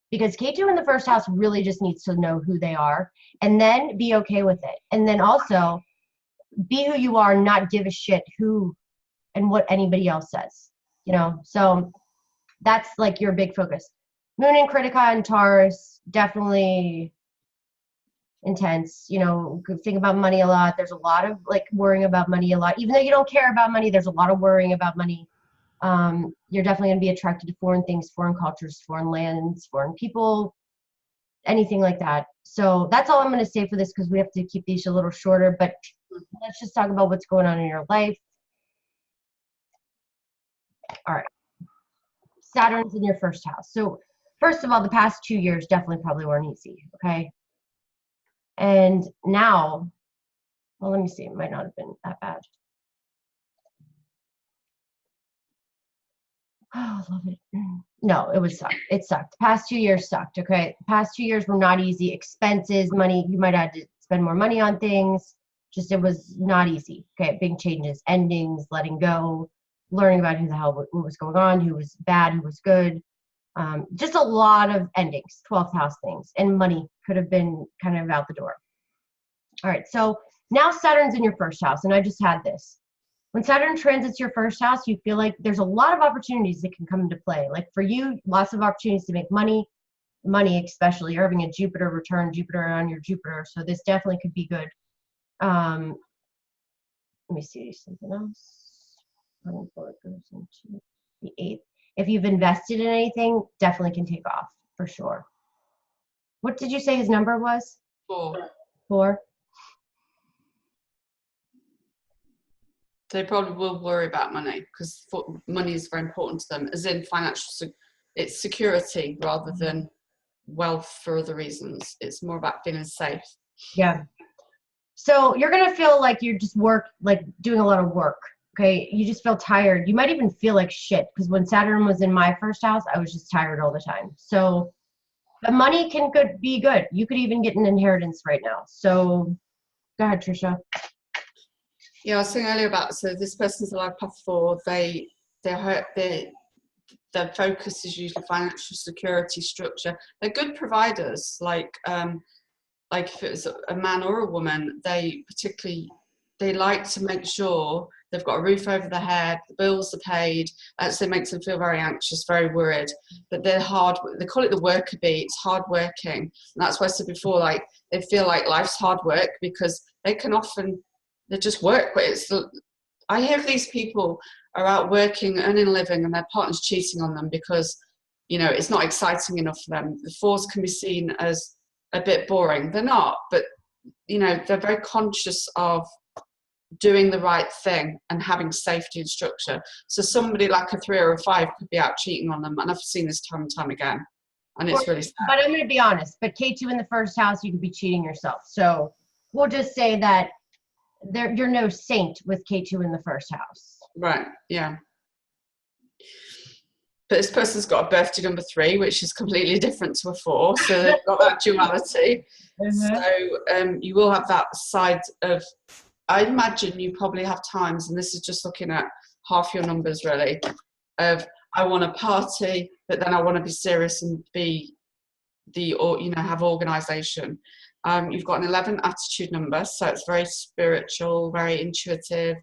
B: Because K2 in the first house really just needs to know who they are and then be okay with it. And then also be who you are, not give a shit who and what anybody else says, So that's like your big focus. Moon in Kritika and Taurus, definitely intense. Think about money a lot. There's a lot of like worrying about money a lot. Even though you don't care about money, there's a lot of worrying about money. You're definitely going to be attracted to foreign things, foreign cultures, foreign lands, foreign people, anything like that. So that's all I'm going to say for this because we have to keep these a little shorter. But let's just talk about what's going on in your life. All right. Saturn's in your first house. So first of all, the past 2 years definitely probably weren't easy, okay? And now, well, let me see. It might not have been that bad. Oh, I love it. No, it sucked. The past 2 years sucked, okay? The past 2 years were not easy. Expenses, money, you might have to spend more money on things. Just, it was not easy, okay? Big changes, endings, letting go, learning about who the hell, what was going on, who was bad, who was good. Just a lot of endings, 12th house things, and money could have been kind of out the door. All right, so now Saturn's in your first house, and I just had this. When Saturn transits your first house, you feel like there's a lot of opportunities that can come into play. Like for you, lots of opportunities to make money especially. You're having a Jupiter return, Jupiter on your Jupiter, so this definitely could be good. Let me see something else. Before it goes into the 8th. If you've invested in anything, definitely can take off for sure. What did you say his number was?
A: 4.
B: 4.
A: They probably will worry about money because money is very important to them, as in financial. It's security rather than wealth for other reasons. It's more about feeling safe.
B: Yeah. So you're gonna feel like you're just doing a lot of work. Okay, you just feel tired. You might even feel like shit because when Saturn was in my first house, I was just tired all the time. So the money can be good. You could even get an inheritance right now. So go ahead, Trisha.
A: Yeah, I was saying earlier about, so this person's a life path 4. Their focus is usually financial security, structure. They're good providers. Like if it was a man or a woman, they like to make sure they've got a roof over their head, the bills are paid. So it makes them feel very anxious, very worried. But they call it the worker bee. It's hard working. And that's why I said before, like they feel like life's hard work because they just work. But I hear these people are out working, earning a living, and their partner's cheating on them because, it's not exciting enough for them. The 4s can be seen as a bit boring. They're not, but, they're very conscious of doing the right thing and having safety and structure. So somebody like a 3 or a 5 could be out cheating on them, and I've seen this time and time again, and it's really sad.
B: But I'm going to be honest, but K2 in the first house, you could be cheating yourself. So we'll just say that you're no saint with K2 in the first house.
A: Right, yeah. But this person's got a birthday number 3, which is completely different to a 4. So they've got that duality. So you will have that side of, I imagine you probably have times, and this is just looking at half your numbers really, of I want to party, but then I want to be serious and have organisation. You've got an 11 attitude number, so it's very spiritual, very intuitive,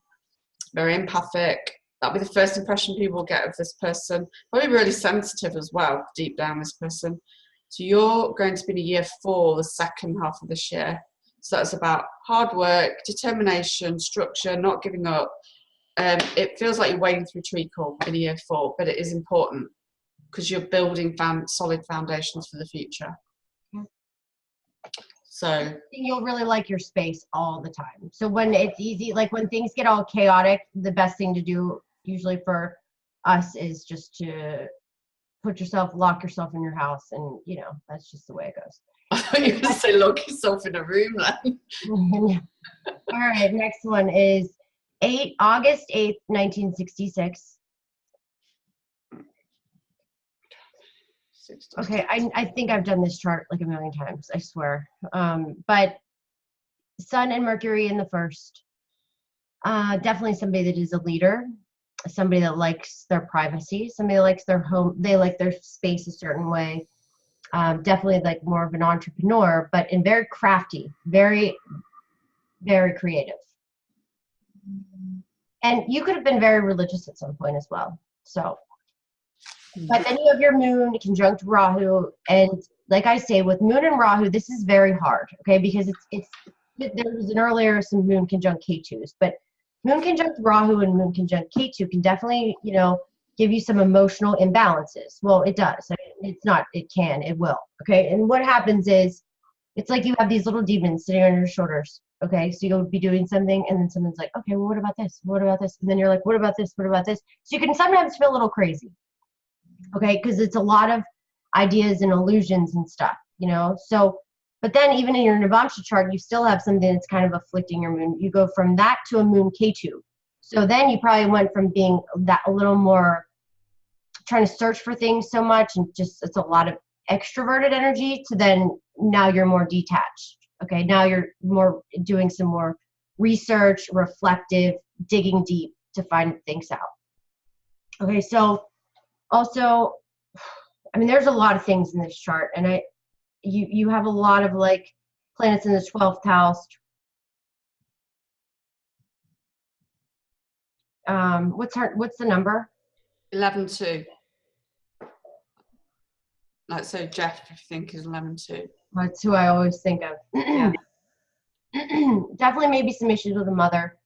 A: very empathic. That'll be the first impression people will get of this person. Probably really sensitive as well, deep down, this person. So you're going to be in year 4, the second half of this year. So that's about hard work, determination, structure, not giving up. It feels like you're wading through treacle in year 4, but it is important because you're building solid foundations for the future. So
B: you'll really like your space all the time. So when it's easy, like when things get all chaotic, the best thing to do usually for us is just to lock yourself in your house, and that's just the way it goes.
A: I thought you were going to say lock yourself in a room then.
B: All right, next one is August 8th, 1966. Okay, I think I've done this chart like a million times, I swear. But Sun and Mercury in the first. Definitely somebody that is a leader, somebody that likes their privacy, somebody that likes their home, they like their space a certain way. Definitely like more of an entrepreneur, but very crafty, very, very creative. And you could have been very religious at some point as well. So, but then you have your moon conjunct Rahu, and like I say, with moon and Rahu, this is very hard, okay? Because there was some moon conjunct K2s, but moon conjunct Rahu and moon conjunct K2 can definitely, give you some emotional imbalances. Well, it does. I mean, it will. Okay. And what happens is it's like you have these little demons sitting on your shoulders. Okay. So you'll be doing something and then someone's like, okay, well, what about this? What about this? And then you're like, what about this? What about this? So you can sometimes feel a little crazy. Okay. Because it's a lot of ideas and illusions and stuff, So, but then even in your Navamsha chart, you still have something that's kind of afflicting your moon. You go from that to a moon K2. So then you probably went from being that a little more trying to search for things so much and just it's a lot of extroverted energy to then now you're more detached. Okay, now you're more doing some more research, reflective, digging deep to find things out. Okay, so also, I mean, there's a lot of things in this chart, and you have a lot of like planets in the 12th house. What's the number?
A: 11-2. Like, so Jeff, if you think, is 11-2.
B: That's who I always think of.
A: Yeah.
B: Definitely maybe some issues with a mother.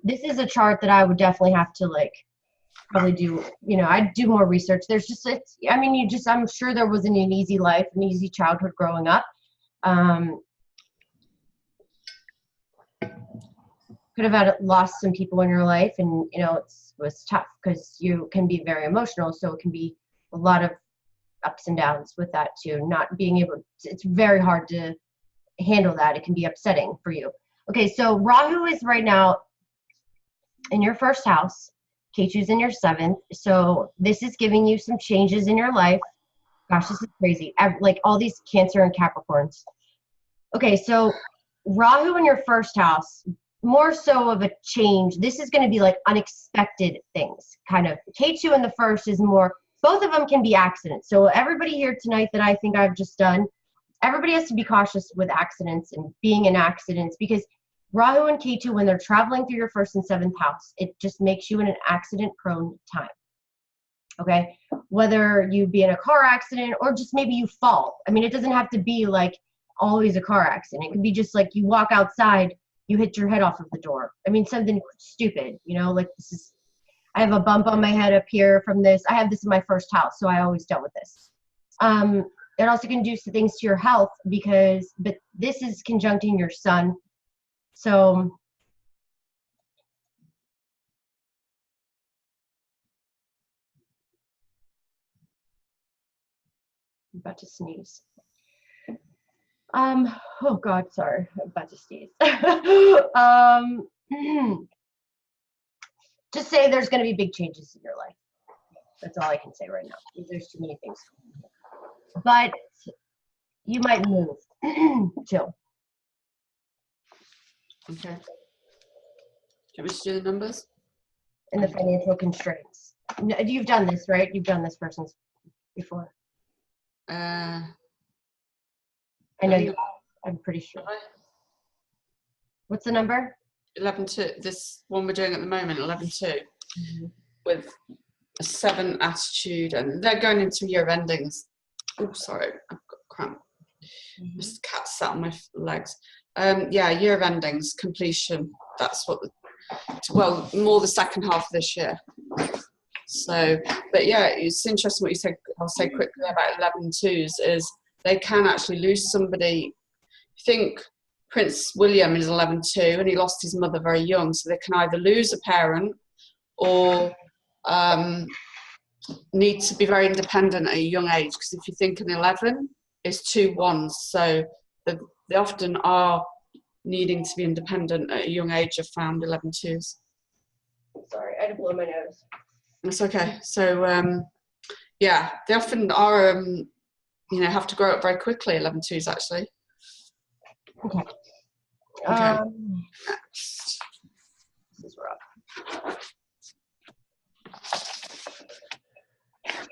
B: This is a chart that I would definitely have to like probably do, I'd do more research. There's just, I'm sure there wasn't an easy life, an easy childhood growing up. Could have lost some people in your life, and it was tough because you can be very emotional, so it can be a lot of ups and downs with that too. Not being able, it's very hard to handle that. It can be upsetting for you. Okay, so Rahu is right now in your first house. Ketu's in your seventh, so this is giving you some changes in your life. Gosh, this is crazy. Like all these Cancer and Capricorns. Okay, so Rahu in your first house, more so of a change. This is going to be like unexpected things, kind of. Ketu in the first is more, both of them can be accidents. So everybody here tonight that I think I've just done, everybody has to be cautious with accidents and being in accidents, because Rahu and Ketu, when they're traveling through your first and seventh house, it just makes you in an accident-prone time. Okay? Whether you be in a car accident or just maybe you fall. I mean, it doesn't have to be like always a car accident. It could be just like you walk outside, you hit your head off of the door. I mean, something stupid, like this is, I have a bump on my head up here from this. I have this in my first house, so I always dealt with this. It also can do some things to your health but this is conjuncting your sun. So I'm about to sneeze. Oh God, sorry, I'm about to sneeze. Just say there's going to be big changes in your life. That's all I can say right now. There's too many things. But you might move. Chill.
A: Okay. Do you want me to do the numbers?
B: And the financial constraints. You've done this, right? You've done this person's before. I know you have. I'm pretty sure. What's the number?
A: 11-2. This one we're doing at the moment, 11-2, with a 7 attitude, and they're going into year endings. Oh, sorry, I've got cramp. This cat sat on my legs. Yeah, year of endings, completion. That's what. More the second half of this year. So, but yeah, it's interesting what you said. I'll say quickly about 11-2s is they can actually lose somebody. Think Prince William is 11-2 and he lost his mother very young, so they can either lose a parent or need to be very independent at a young age, because if you think an 11 is 2 1s, so they often are needing to be independent at a young age. I've found 11-2s.
B: Sorry, I had to blow my nose.
A: That's okay. So yeah, they often are have to grow up very quickly, 11-2s actually.
B: Okay.
A: Okay.
B: This is rough.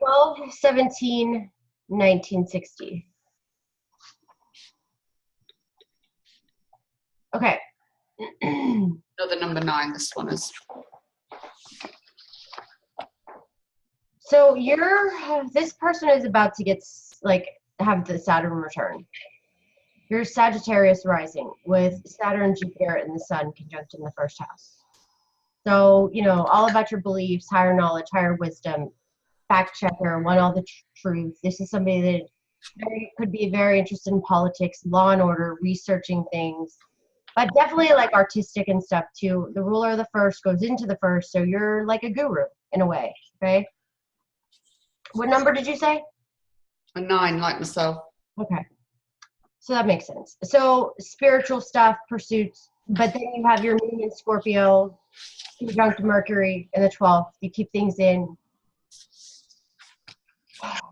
B: 12/17/1960. Okay.
A: Another number 9, this one is.
B: So this person is about to have the Saturn return. You're Sagittarius rising with Saturn, Jupiter, and the Sun conjunct in the first house. So, all about your beliefs, higher knowledge, higher wisdom, fact checker, want all the truth. This is somebody that could be very interested in politics, law and order, researching things, but definitely like artistic and stuff too. The ruler of the first goes into the first, so you're like a guru in a way, okay? What number did you say?
A: A 9, like myself.
B: Okay. So that makes sense. So spiritual stuff, pursuits, but then you have your moon in Scorpio, conjunct Mercury in the 12th. You keep things in.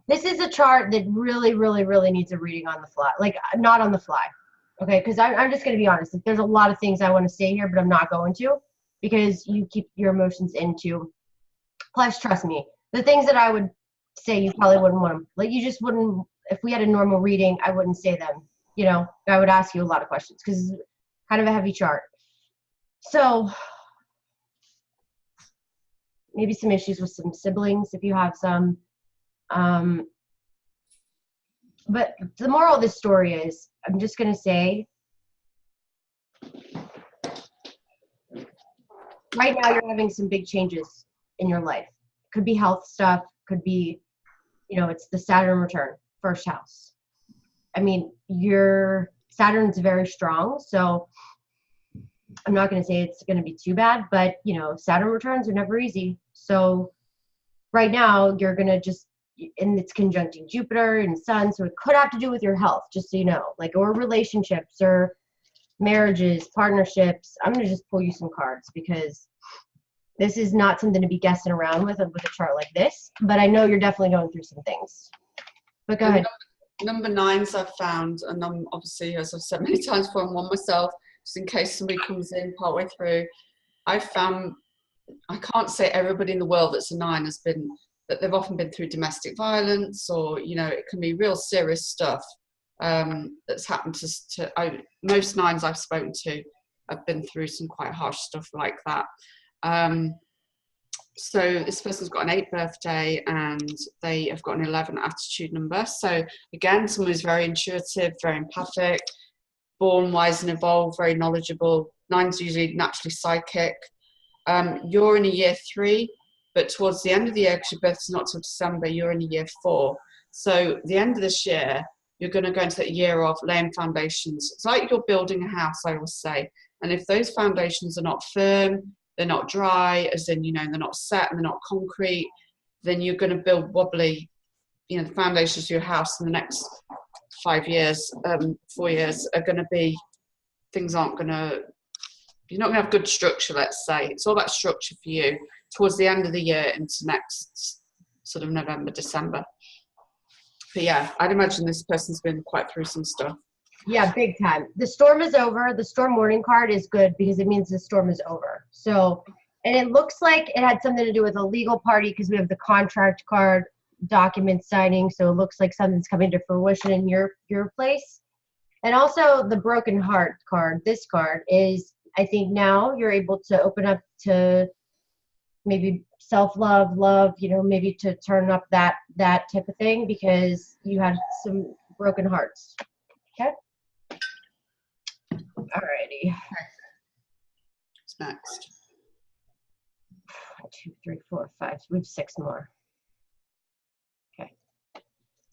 B: This is a chart that really, really, really needs a reading on the fly. Like, not on the fly. Okay, because I'm just going to be honest. There's a lot of things I want to say here, but I'm not going to, because you keep your emotions into. Plus, trust me, the things that I would say you probably wouldn't want them. Like, you just wouldn't, if we had a normal reading, I wouldn't say them. I would ask you a lot of questions because it's kind of a heavy chart. So maybe some issues with some siblings if you have some. But the moral of this story is, I'm just going to say, right now you're having some big changes in your life. could be health stuff, could be, it's the Saturn return, first house. I mean, your Saturn's very strong, so I'm not going to say it's going to be too bad, but Saturn returns are never easy. So right now you're going to and it's conjuncting Jupiter and Sun, so it could have to do with your health, just so you know, or relationships or marriages, partnerships. I'm going to just pull you some cards because this is not something to be guessing around with a chart like this, but I know you're definitely going through some things. But go ahead.
A: Number 9s I've found, and I'm obviously, as I've said many times before, I'm one myself, just in case somebody comes in partway through. I've found, I can't say everybody in the world that's a 9 has been, that they've often been through domestic violence, or, it can be real serious stuff that's happened to most 9s I've spoken to have been through some quite harsh stuff like that. So this person's got an 8th birthday and they have got an 11 attitude number. So again, someone who's very intuitive, very empathic, born wise and evolved, very knowledgeable. 9's usually naturally psychic. You're in a year 3, but towards the end of the year, because your birthday's not till December, you're in a year 4. So the end of this year, you're going to go into that year of laying foundations. It's like you're building a house, I will say. And if those foundations are not firm, they're not dry, as in, they're not set and they're not concrete, then you're going to build wobbly, the foundations of your house in the next 5 years, 4 years are going to be, things aren't going to, you're not going to have good structure, let's say. It's all about structure for you towards the end of the year into next sort of November, December. But yeah, I'd imagine this person's been quite through some stuff.
B: Yeah, big time. The storm is over. The storm warning card is good because it means the storm is over. So, and it looks like it had something to do with a legal party because we have the contract card, document signing. So it looks like something's coming to fruition in your place. And also the broken heart card. This card is, I think now you're able to open up to maybe self-love, love, maybe to turn up that type of thing because you had some broken hearts. Okay. Alrighty.
A: What's next?
B: 1, 2, 3, 4, 5. We have 6 more. Okay.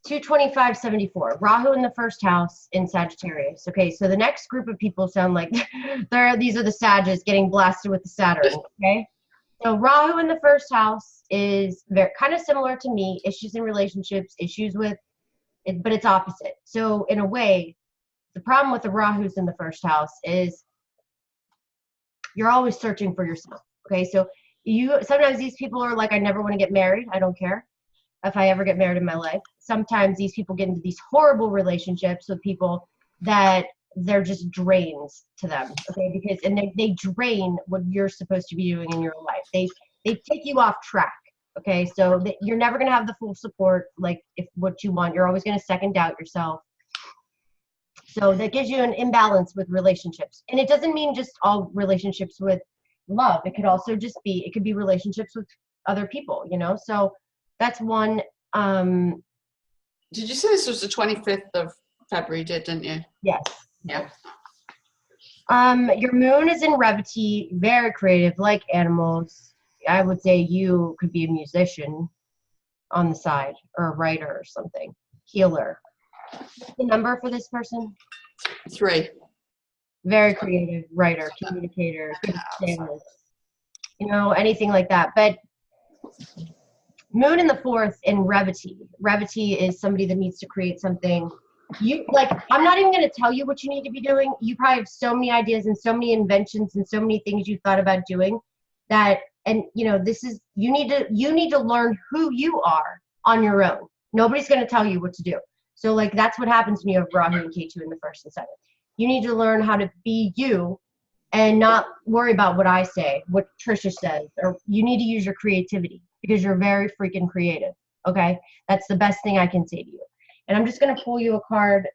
B: 22574. Rahu in the first house in Sagittarius. Okay, so the next group of people sound like these are the Sages getting blasted with the Saturn. Okay. So Rahu in the first house is very kind of similar to me. Issues in relationships, issues with it, but it's opposite. So in a way, the problem with the Rahus in the first house is you're always searching for yourself. Okay, so sometimes these people are like, I never want to get married. I don't care if I ever get married in my life. Sometimes these people get into these horrible relationships with people that they're just drains to them. Okay, because they drain what you're supposed to be doing in your life. They take you off track. Okay, so you're never gonna have the full support. Like if what you want, you're always gonna second doubt yourself. So that gives you an imbalance with relationships. And it doesn't mean just all relationships with love. It could also just be, it could be relationships with other people, So that's one.
A: Did you say this was the 25th of February, didn't you?
B: Yes.
A: Yeah.
B: Your moon is in Revati, very creative, like animals. I would say you could be a musician on the side or a writer or something. Healer. The number for this person?
A: 3.
B: Very creative writer, communicator, good sales, anything like that. But moon in the 4th in Revati. Revati is somebody that needs to create something. I'm not even going to tell you what you need to be doing. You probably have so many ideas and so many inventions and so many things you thought about doing that, and this is, you need to learn who you are on your own. Nobody's going to tell you what to do. So that's what happens when you have Rahu and Ketu in the 1st and 2nd. You need to learn how to be you and not worry about what I say, what Trisha says, or you need to use your creativity because you're very freaking creative. Okay. That's the best thing I can say to you. And I'm just going to pull you a card.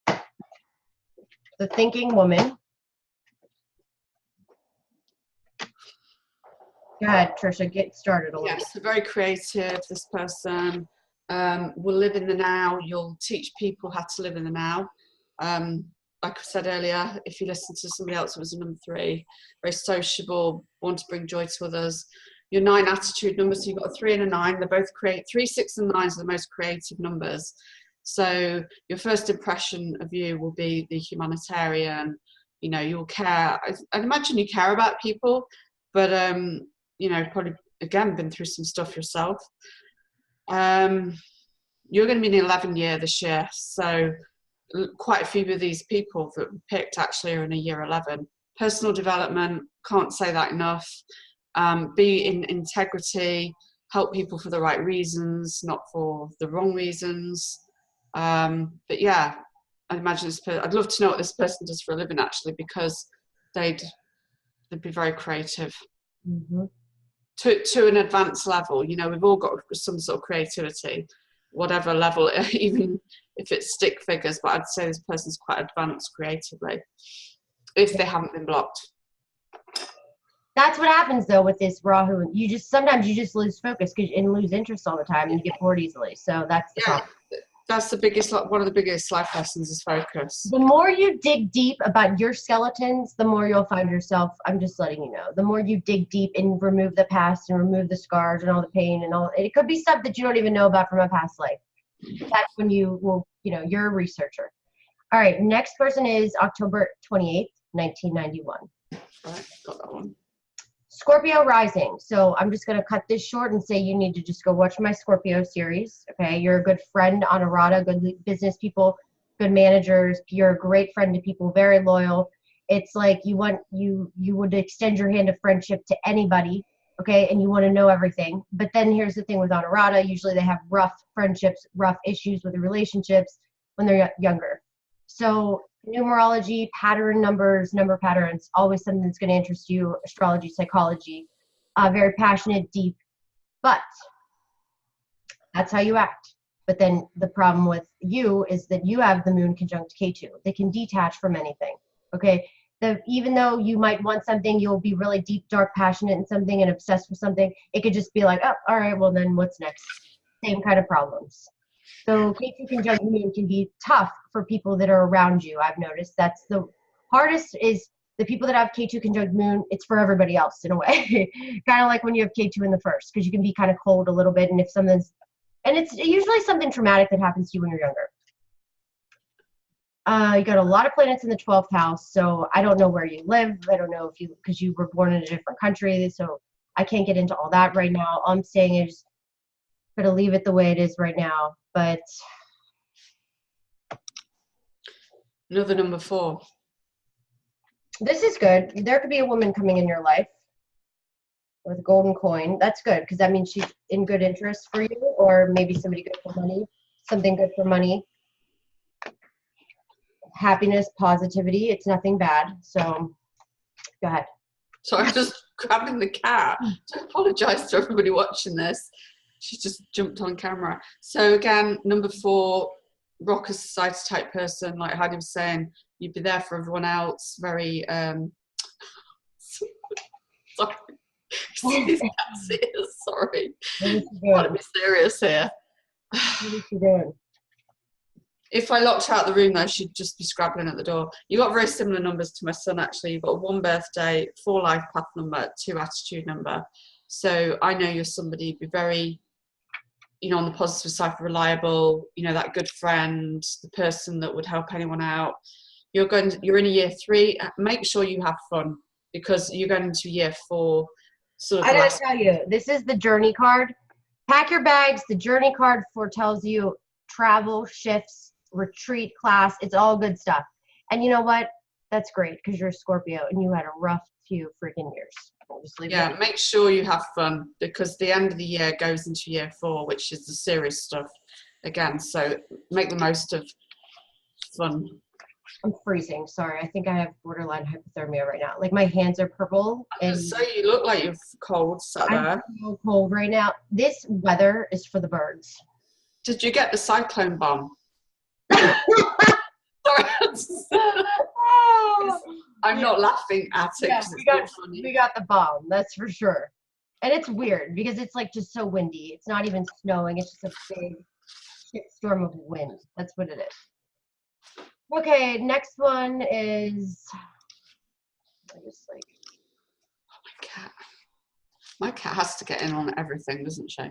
B: The Thinking Woman. Go ahead, Trisha, get started a little bit.
A: Yes, they're very creative, this person. Will live in the now. You'll teach people how to live in the now. Like I said earlier, if you listen to somebody else, it was a number 3. Very sociable, want to bring joy to others. your 9 attitude numbers. So you've got a 3 and a 9. They're both 3, 6, and 9 are the most creative numbers. So your first impression of you will be the humanitarian. You know, you'll care. I'd imagine you care about people, but you know, probably again been through some stuff yourself. You're going to be in the 11th year this year, so quite a few of these people that we picked actually are in a year 11. Personal development, can't say that enough. Be in integrity, help people for the right reasons, not for the wrong reasons. But yeah, I'd imagine I'd love to know what this person does for a living actually, because they'd be very creative.
B: Mm-hmm.
A: To an advanced level. You know, we've all got some sort of creativity, whatever level, even if it's stick figures, but I'd say this person's quite advanced creatively, if they haven't been blocked.
B: That's what happens though with this Rahu. Sometimes you just lose focus and lose interest all the time, and you get bored easily. So that's the problem.
A: That's the biggest, one of the biggest life lessons is focus.
B: The more you dig deep about your skeletons, the more you'll find yourself, I'm just letting you know, the more you dig deep and remove the past and remove the scars and all the pain and all, it could be stuff that you don't even know about from a past life. That's when you will, you know, you're a researcher. All right, next person is October 28th, 1991.
A: Right, got that one.
B: Scorpio rising. So I'm just going to cut this short and say you need to just go watch my Scorpio series. Okay. You're a good friend, Honorata, good business people, good managers. You're a great friend to people, very loyal. It's like you would extend your hand of friendship to anybody. Okay. And you want to know everything. But then here's the thing with Honorata. Usually they have rough friendships, rough issues with the relationships when they're younger. So numerology, pattern numbers, number patterns, always something that's going to interest you, astrology, psychology, very passionate, deep, but that's how you act. But then the problem with you is that you have the moon conjunct Ketu. They can detach from anything, okay? Even though you might want something, you'll be really deep, dark, passionate in something and obsessed with something. It could just be like, oh, all right, well then what's next? Same kind of problems. So Ketu conjunct moon can be tough for people that are around you. I've noticed that's the hardest is the people that have Ketu conjunct moon. It's for everybody else in a way, kind of like when you have Ketu in the first, because you can be kind of cold a little bit. And if and it's usually something traumatic that happens to you when you're younger. You got a lot of planets in the 12th house. So I don't know where you live. I don't know because you were born in a different country. So I can't get into all that right now. All I'm saying is going to leave it the way it is right now. But
A: another number 4.
B: This is good. There could be a woman coming in your life with a golden coin. That's good because that means she's in good interest for you, or maybe somebody good for money, something good for money. Happiness, positivity. It's nothing bad. So go ahead.
A: Sorry, I'm just grabbing the cat. I apologize to everybody watching this. She's just jumped on camera. So again, number 4, rocker society type person, like Heidi was saying, you'd be there for everyone else. Very sorry. Sorry. Gotta be serious here.
B: What is she doing?
A: If I locked her out of the room though, she'd just be scrabbling at the door. You've got very similar numbers to my son actually. You've got 1 birthday, 4 life path number, 2 attitude number. So I know you're somebody who'd be very, you know, on the positive side, reliable, you know, that good friend, the person that would help anyone out. You're in a year 3. Make sure you have fun because you're going into year 4.
B: I gotta tell you, this is the journey card. Pack your bags. The journey card foretells you travel, shifts, retreat, class. It's all good stuff. And you know what? That's great because you're a Scorpio and you had a rough few freaking years.
A: Yeah, make sure you have fun because the end of the year goes into year 4, which is the serious stuff again. So make the most of fun.
B: I'm freezing. Sorry. I think I have borderline hypothermia right now. Like my hands are purple. And
A: so you look like you're cold.
B: I'm so cold right now. This weather is for the birds.
A: Did you get the cyclone bomb? Sorry. I'm not laughing at it because it's not funny.
B: We got the bomb, that's for sure. And it's weird because it's like just so windy. It's not even snowing. It's just a big storm of wind. That's what it is. Okay, next one is I just like
A: oh my cat. My cat has to get in on everything, doesn't she?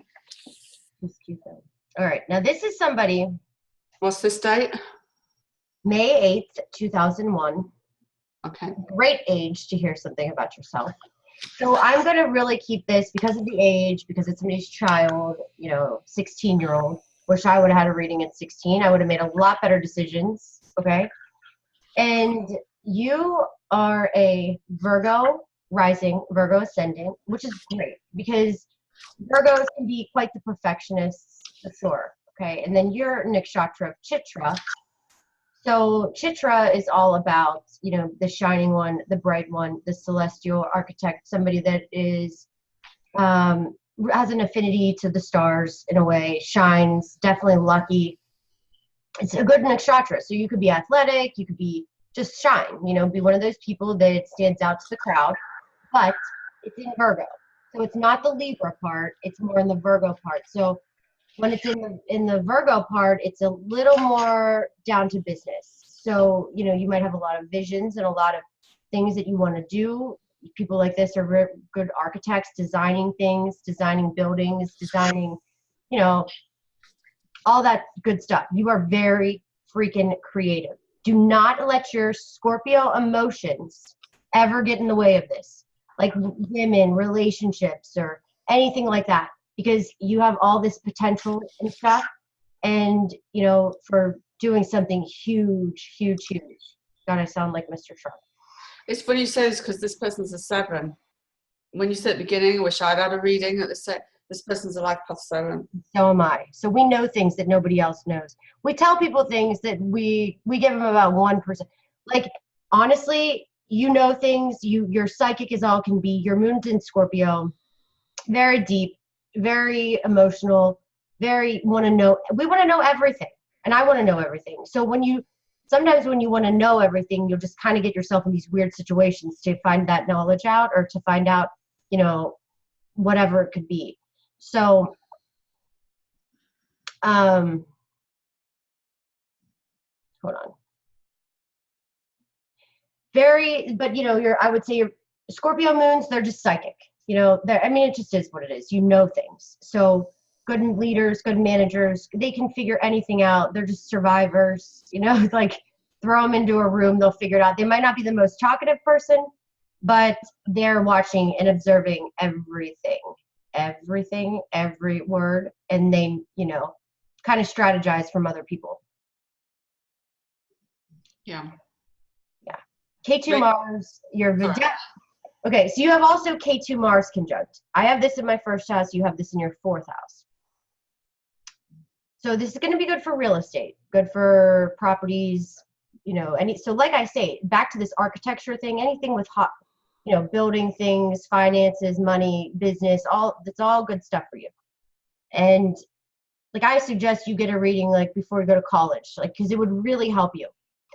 B: Just cute though. All right, now this is somebody,
A: What's this date?
B: May 8th, 2001.
A: Okay.
B: Great age to hear something about yourself. So I'm going to really keep this because of the age, because it's somebody's child, 16-year-old. Wish I would have had a reading at 16. I would have made a lot better decisions, okay? And you are a Virgo rising, Virgo ascendant, which is great because Virgos can be quite the perfectionists for sure, okay? And then you're Nakshatra of Chitra. So Chitra is all about, the shining one, the bright one, the celestial architect, somebody that is has an affinity to the stars in a way, shines, definitely lucky. It's a good nakshatra. So you could be athletic, you could be just shine, be one of those people that stands out to the crowd, but it's in Virgo. So it's not the Libra part, it's more in the Virgo part. So when it's in the Virgo part, it's a little more down to business. So, you might have a lot of visions and a lot of things that you want to do. People like this are good architects, designing things, designing buildings, designing, all that good stuff. You are very freaking creative. Do not let your Scorpio emotions ever get in the way of this. Like women, relationships, or anything like that. Because you have all this potential and stuff, and for doing something huge. God, I sound like Mr. Trump.
A: It's funny you say this because this person's a 7. When you said at the beginning, I wish I'd had a reading at this person's a life path 7.
B: So am I. So we know things that nobody else knows. We tell people things that we give them about 1%. Like honestly, things. Your psychic is all can be. Your moon's in Scorpio, very deep, very emotional, we want to know everything, and I want to know everything. So sometimes when you want to know everything, you'll just kind of get yourself in these weird situations to find that knowledge out, or to find out, whatever it could be. So, hold on. I would say your Scorpio moons, they're just psychic. It just is what it is. Things. So good leaders, good managers, they can figure anything out. They're just survivors, like throw them into a room, they'll figure it out. They might not be the most talkative person, but they're watching and observing everything, every word, and they, kind of strategize from other people.
A: Yeah.
B: Yeah. K2 Mars, your Okay, so you have also K2 Mars conjunct. I have this in my first house. You have this in your 4th house. So this is going to be good for real estate, good for properties, so like I say, back to this architecture thing, anything with hot, building things, finances, money, business, that's all good stuff for you. And like I suggest you get a reading like before you go to college, like because it would really help you.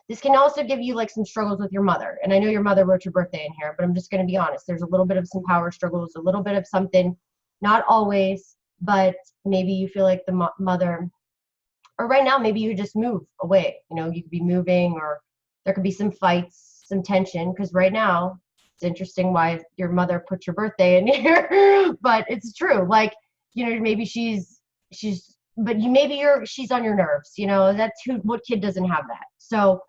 B: This can also give you like some struggles with your mother. And I know your mother wrote your birthday in here, but I'm just going to be honest. There's a little bit of some power struggles, a little bit of something, not always, but maybe you feel like the mother, or right now, maybe you just move away. You could be moving, or there could be some fights, some tension. Because right now, it's interesting why your mother put your birthday in here, but it's true. Like, maybe she's on your nerves. That's what kid doesn't have that. So,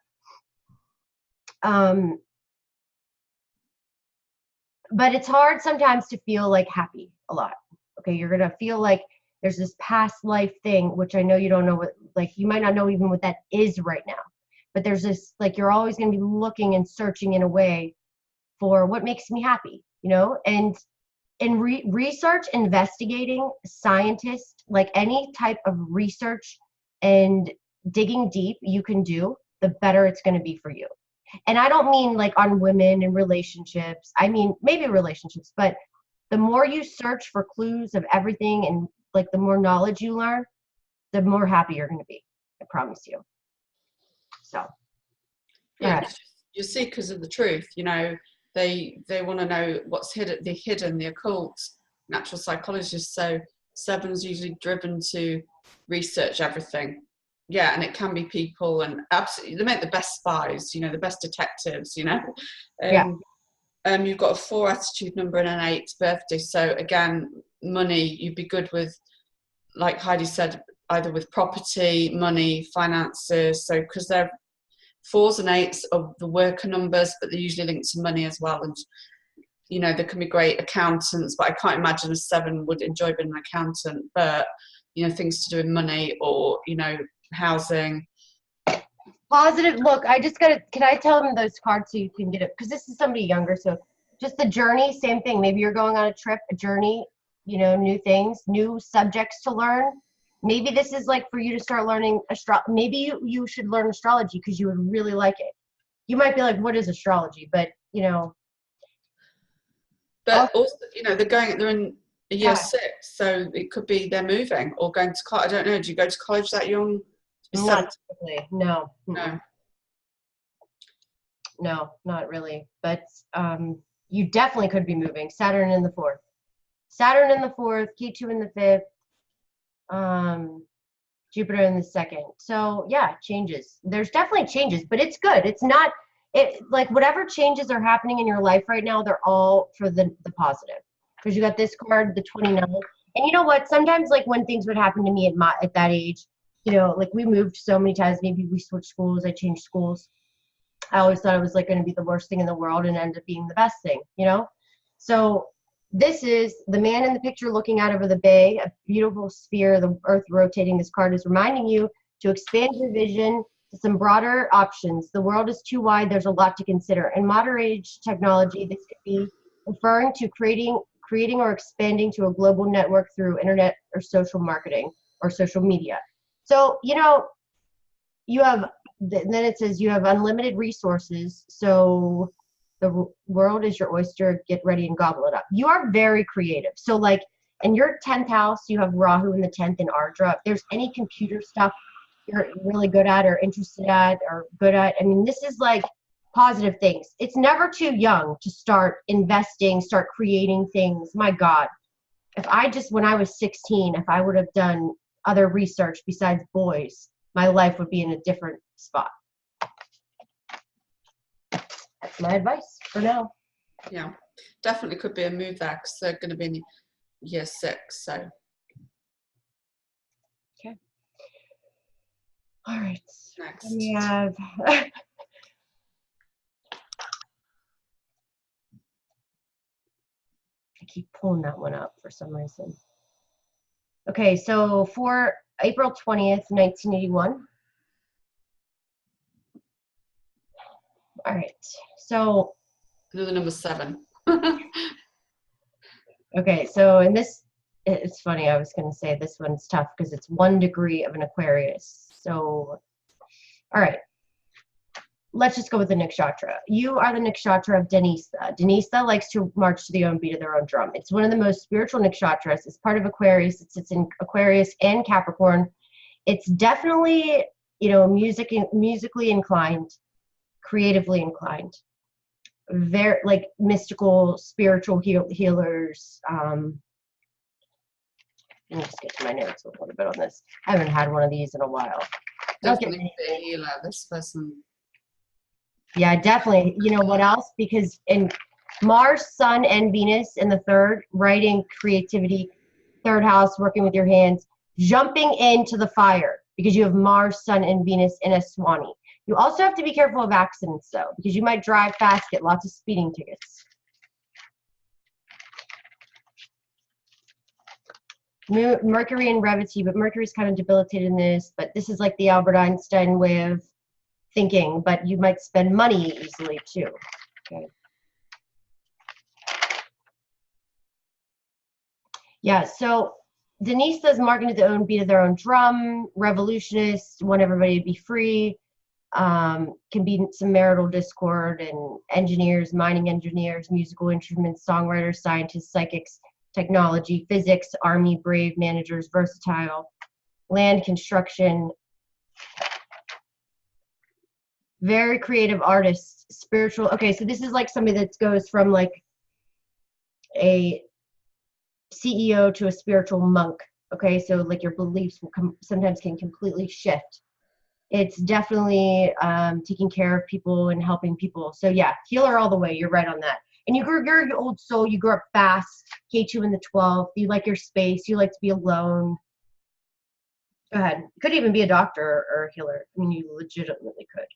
B: but it's hard sometimes to feel like happy a lot. Okay, you're gonna feel like there's this past life thing, which I know you don't know what, like you might not know even what that is right now, but there's this, like you're always gonna be looking and searching in a way for what makes me happy, and in research, investigating, scientists, like any type of research and digging deep you can do, the better it's gonna be for you. And I don't mean like on women and relationships. I mean, maybe relationships, but the more you search for clues of everything and like the more knowledge you learn, the more happy you're going to be. I promise you. So,
A: yeah,
B: right.
A: you're seekers of the truth. They want to know what's hidden, the occult, natural psychologists. So 7's usually driven to research everything. Yeah, and it can be people, and absolutely, they make the best spies, the best detectives,
B: Yeah.
A: You've got a 4 attitude number and an 8 birthday. So again, money, you'd be good with, like Heidi said, either with property, money, finances. So because they're 4s and 8s of the worker numbers, but they're usually linked to money as well. And they can be great accountants, but I can't imagine a 7 would enjoy being an accountant. But things to do with money or housing.
B: Positive. Look, can I tell them those cards so you can get it? Because this is somebody younger. So just the journey, same thing. Maybe you're going on a trip, a journey, new things, new subjects to learn. Maybe this is like for you to start learning maybe you should learn astrology because you would really like it. You might be like, what is astrology? But,
A: But also, they're in year 6, so it could be they're moving or going to college. I don't know. Do you go to college that young?
B: Not typically. No.
A: No,
B: not really. But you definitely could be moving. Saturn in the 4th. Saturn in the 4th, Ketu in the 5th, Jupiter in the 2nd. So yeah, changes. There's definitely changes, but it's good. It's not like whatever changes are happening in your life right now, they're all for the positive. Because you got this card, the 29. And you know what? Sometimes like when things would happen to me at that age, like we moved so many times, maybe we switched schools, I changed schools. I always thought it was like going to be the worst thing in the world and ended up being the best thing, So this is the man in the picture looking out over the bay, a beautiful sphere, the earth rotating. This card is reminding you to expand your vision to some broader options. The world is too wide. There's a lot to consider. In modern age technology, this could be referring to creating or expanding to a global network through internet or social marketing or social media. So, you have, then it says you have unlimited resources. So the world is your oyster. Get ready and gobble it up. You are very creative. So like in your 10th house, you have Rahu in the 10th and Ardra. If there's any computer stuff you're really good at or interested at or good at, I mean, this is like positive things. It's never too young to start investing, start creating things. My God, when I was 16, if I would have done other research besides boys, my life would be in a different spot. That's my advice for now.
A: Yeah, definitely could be a move there because they're going to be in year 6. So.
B: Okay. All right.
A: Next.
B: We have. I keep pulling that one up for some reason. Okay, so for April 20th, 1981. All right, so.
A: Another number 7.
B: Okay, so in this, it's funny, I was going to say this one's tough because it's 1 degree of an Aquarius. So, all right. Let's just go with the nakshatra. You are the nakshatra of Dhanistha. Dhanistha likes to march to the own beat of their own drum. It's one of the most spiritual nakshatras. It's part of Aquarius. It sits in Aquarius and Capricorn. It's definitely, musically inclined, creatively inclined. Very like mystical, spiritual healers. Let me just get to my notes a little bit on this. I haven't had one of these in a while.
A: Definitely a healer, this person.
B: Yeah, definitely. You know what else? Because in Mars, Sun, and Venus in the 3rd, writing, creativity, 3rd house, working with your hands, jumping into the fire because you have Mars, Sun, and Venus in a Swani. You also have to be careful of accidents, though, because you might drive fast, get lots of speeding tickets. Mercury and Revity, but Mercury's kind of debilitated in this, but this is like the Albert Einstein way of thinking, but you might spend money easily, too. Okay. Yeah, so Dhanistha is marking to their own beat of their own drum, revolutionists, want everybody to be free. Can be some marital discord, and engineers, mining engineers, musical instruments, songwriters, scientists, psychics, technology, physics, army, brave, managers, versatile, land, construction, very creative artists, spiritual. Okay, so this is like somebody that goes from like a CEO to a spiritual monk. Okay, so like your beliefs will sometimes can completely shift. It's definitely taking care of people and helping people. So yeah, healer all the way. You're right on that. And you're an old soul. You grew up fast. K2 in the 12th. You like your space. You like to be alone. Go ahead. You could even be a doctor or a healer. I mean, you legitimately could.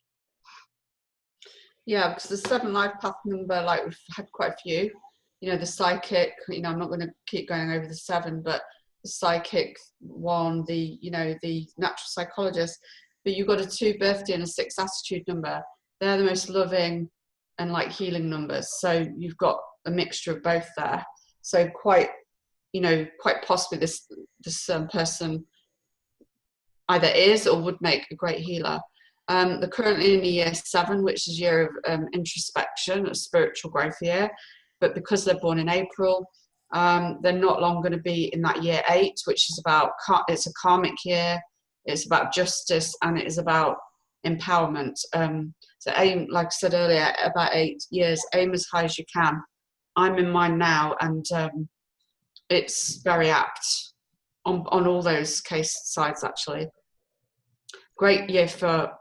A: Yeah, because the 7 life path number, like we've had quite a few. You know, the psychic, you know, I'm not going to keep going over the 7, but the psychic one, the, you know, the natural psychologist, but you've got a 2 birthday and a 6 attitude number. They're the most loving and like healing numbers. So you've got a mixture of both there. So quite, you know, quite possibly this person either is or would make a great healer. They're currently in a year 7, which is a year of introspection, a spiritual growth year. But because they're born in April, they're not long going to be in that year 8, which is about, it's a karmic year, it's about justice, and it is about empowerment. So aim, like I said earlier, about 8 years, aim as high as you can. I'm in mine now, and it's very apt on all those case sides, actually. Great year for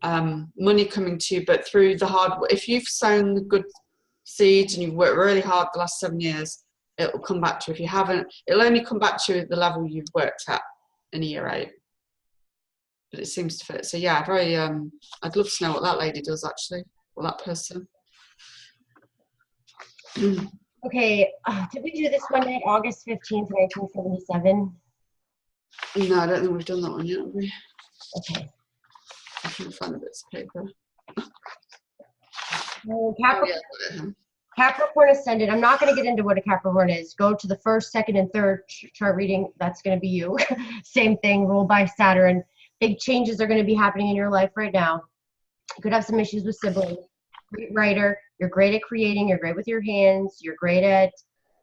A: money coming to you, but through the hard work. If you've sown the good seeds and you've worked really hard the last 7 years, it will come back to you. If you haven't, it'll only come back to you at the level you've worked at in a year 8. But it seems to fit. So yeah, very. I'd love to know what that lady does, actually, or that person.
B: Okay, did we do this one night, August 15th, 1977?
A: No, I don't think we've done that one yet, have we?
B: Okay.
A: I can find the bits of paper.
B: Capricorn,
A: Oh, yeah.
B: Capricorn ascendant. I'm not going to get into what a Capricorn is. Go to the 1st, 2nd, and 3rd chart reading. That's going to be you. Same thing, ruled by Saturn. Big changes are going to be happening in your life right now. You could have some issues with siblings. Great writer. You're great at creating. You're great with your hands. You're great at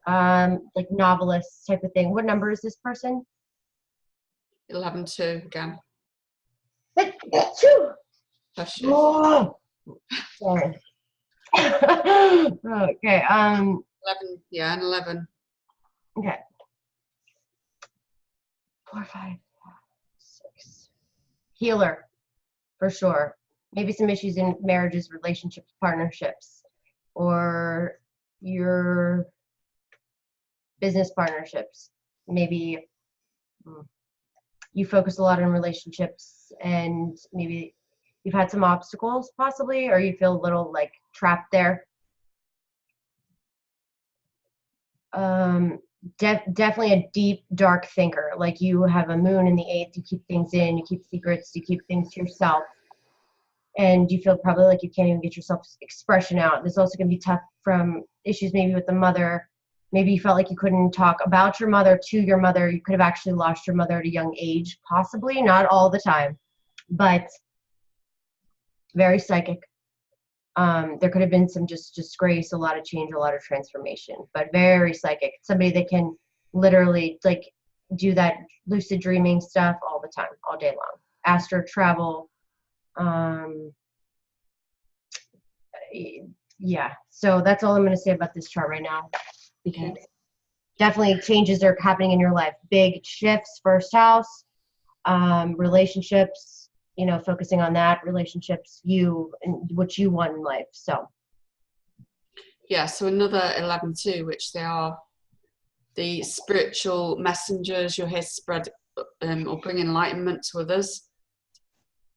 B: like novelists type of thing. What number is this person?
A: 11-2 again.
B: But 2.
A: Oh,
B: sorry. Okay.
A: 11, yeah, and 11.
B: Okay. 4, 5, 6. Healer, for sure. Maybe some issues in marriages, relationships, partnerships, or your business partnerships. Maybe you focus a lot on relationships, and maybe you've had some obstacles possibly, or you feel a little like trapped there. Definitely a deep, dark thinker. Like you have a moon in the 8th, you keep things in, you keep secrets, you keep things to yourself. And you feel probably like you can't even get yourself expression out. This also can be tough from issues maybe with the mother. Maybe you felt like you couldn't talk about your mother to your mother. You could have actually lost your mother at a young age, possibly, not all the time, but very psychic. There could have been some just disgrace, a lot of change, a lot of transformation, but very psychic. Somebody that can literally like do that lucid dreaming stuff all the time, all day long. Astro travel. Yeah, so that's all I'm going to say about this chart right now, because definitely changes are happening in your life. Big shifts, 1st house, relationships, you know, focusing on that, relationships, you and what you want in life. So
A: yeah, so another 11-2, which they are the spiritual messengers. You're here to spread or bring enlightenment to others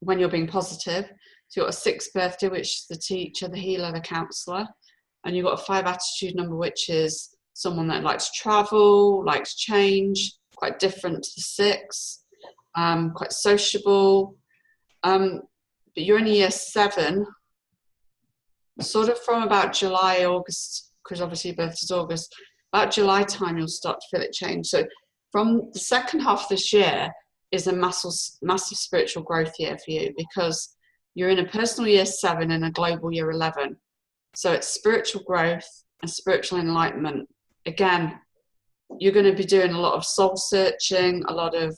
A: when you're being positive. So you've got a 6th birthday, which is the teacher, the healer, the counselor, and you've got a 5 attitude number, which is someone that likes to travel, likes change, quite different to the 6, quite sociable. But you're in year 7, sort of from about July, August, because obviously your birth is August. About July time, you'll start to feel it change. So from the 2nd half of this year is a massive spiritual growth year for you, because you're in a personal year 7 and a global year 11. So it's spiritual growth and spiritual enlightenment. Again, you're going to be doing a lot of soul searching, a lot of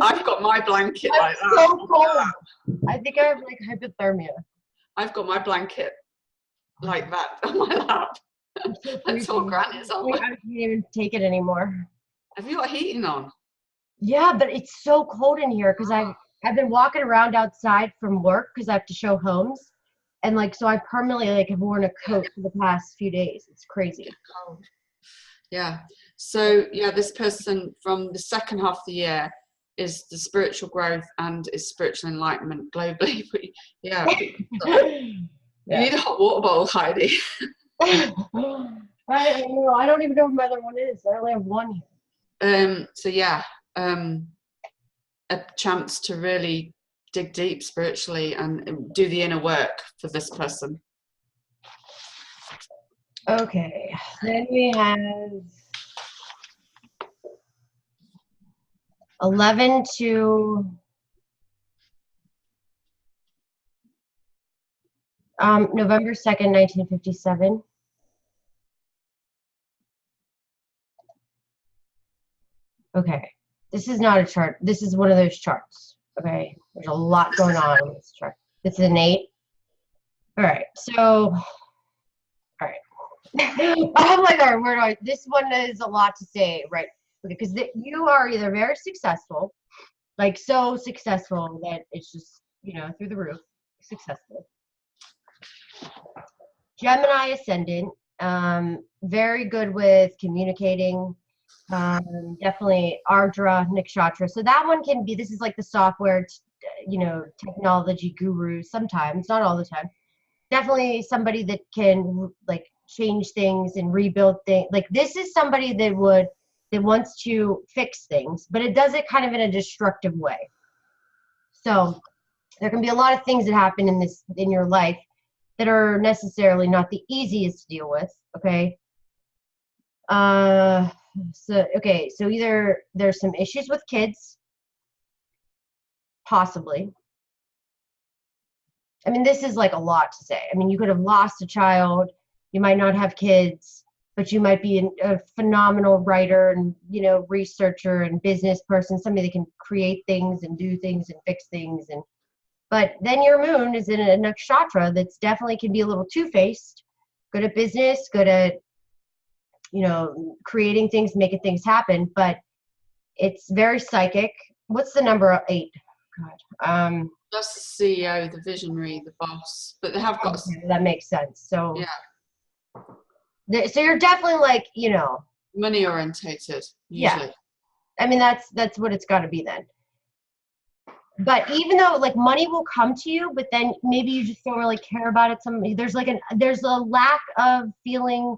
A: I've got my blanket like that.
B: So cold. I think I have like hypothermia.
A: I've got my blanket like that on my lap. That's all Granny's on.
B: I can't even take it anymore.
A: Have you got heating on?
B: Yeah, but it's so cold in here because I've been walking around outside from work because I have to show homes, And like, so I permanently like have worn a coat for the past few days. It's crazy.
A: Cold. Yeah. So yeah, this person from the second half of the year is the spiritual growth and is spiritual enlightenment globally. But yeah, you need a hot water bottle, Heidi.
B: I know. I don't even know what my other one is. I only have one here.
A: So yeah, a chance to really dig deep spiritually and do the inner work for this person.
B: Okay. Then we have 11 to November 2nd, 1957. Okay. This is not a chart. This is one of those charts. Okay. There's a lot going on in this chart. This is an 8. All right. So, all right. I'm like, all right, where do I? This one is a lot to say, right? Because you are either very successful, like so successful that it's just, through the roof, successful. Gemini ascendant, very good with communicating. Definitely Ardra Nakshatra. So that one can be, this is like the software, technology guru sometimes, not all the time. Definitely somebody that can like change things and rebuild things. Like this is somebody that wants to fix things, but it does it kind of in a destructive way. So there can be a lot of things that happen in your life that are necessarily not the easiest to deal with. Okay. So either there's some issues with kids, possibly. I mean, this is like a lot to say. I mean, you could have lost a child, you might not have kids, but you might be a phenomenal writer and, researcher and business person, somebody that can create things and do things and fix things. But then your moon is in a nakshatra that's definitely can be a little two-faced, good at business, good at, creating things, making things happen, but it's very psychic. What's the number 8? God.
A: That's the CEO, the visionary, the boss, but they have got.
B: Okay, that makes sense. So
A: yeah.
B: So you're definitely like,
A: money orientated. Usually.
B: Yeah. I mean, that's what it's got to be then. But even though like money will come to you, but then maybe you just don't really care about it. There's a lack of feeling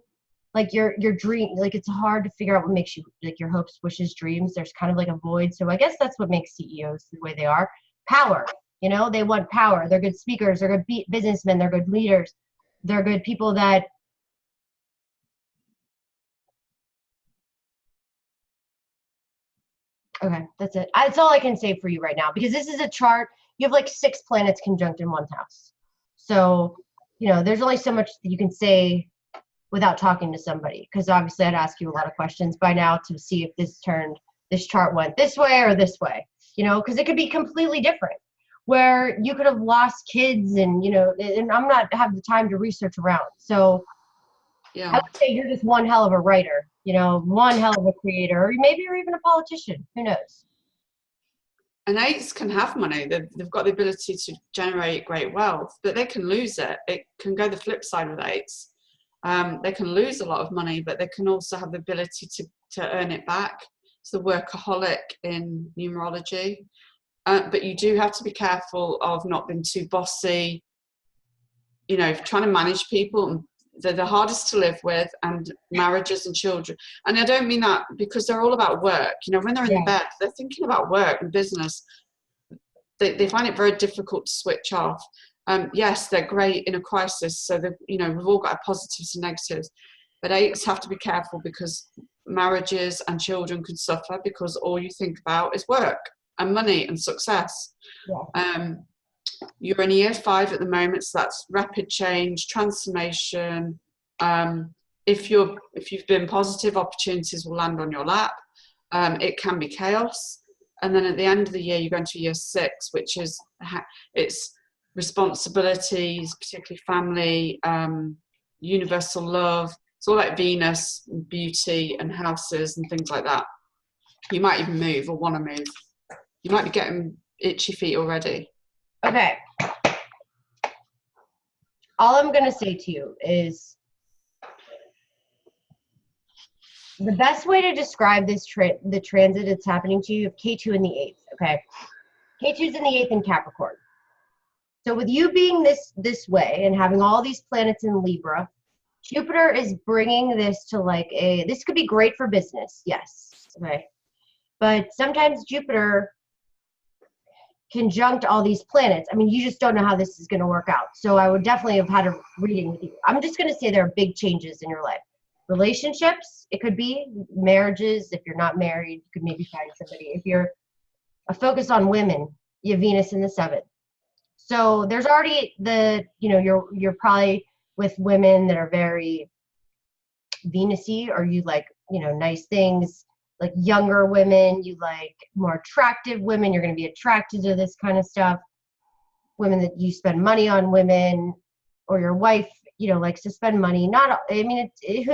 B: like your dream, like it's hard to figure out what makes you like your hopes, wishes, dreams. There's kind of like a void. So I guess that's what makes CEOs the way they are. Power, they want power. They're good speakers. They're good businessmen. They're good leaders. They're good people that. Okay, that's it. That's all I can say for you right now, because this is a chart. You have like 6 planets conjunct in one house. So, there's only so much that you can say without talking to somebody, because obviously I'd ask you a lot of questions by now to see if this chart went this way or this way, because it could be completely different, where you could have lost kids and, and I'm not have the time to research around. So yeah. I would say you're just one hell of a writer, one hell of a creator, or maybe you're even a politician. Who knows?
A: And 8s can have money. They've got the ability to generate great wealth, but they can lose it. It can go the flip side with 8s. They can lose a lot of money, but they can also have the ability to earn it back. It's the workaholic in numerology. But you do have to be careful of not being too bossy, trying to manage people. They're the hardest to live with, and marriages and children. And I don't mean that because they're all about work. When they're in the bed, they're thinking about work and business. They find it very difficult to switch off. Yes, they're great in a crisis. So we've all got our positives and negatives. But 8s have to be careful, because marriages and children can suffer because all you think about is work and money and success. Yeah. You're in year 5 at the moment, so that's rapid change, transformation. If you've been positive, opportunities will land on your lap. It can be chaos, and then at the end of the year, you go into year 6, which is it's responsibilities, particularly family, universal love. It's all like Venus, beauty, and houses and things like that. You might even move or want to move. You might be getting itchy feet already.
B: Okay. all I'm going to say to you is the best way to describe this the transit that's happening to you, of K2 in the 8th, okay? K2's in the 8th in Capricorn. So with you being this way and having all these planets in Libra, Jupiter is bringing this to like this could be great for business, yes, okay? But sometimes Jupiter conjunct all these planets. I mean, you just don't know how this is going to work out. So I would definitely have had a reading with you. I'm just going to say there are big changes in your life. Relationships, it could be marriages. If you're not married, you could maybe find somebody. If you're a focus on women, you have Venus in the 7th. So there's already you're probably with women that are very Venus-y, or you like, nice things, like younger women, you like more attractive women, you're going to be attracted to this kind of stuff. Women that you spend money on, women, or your wife, likes to spend money. Who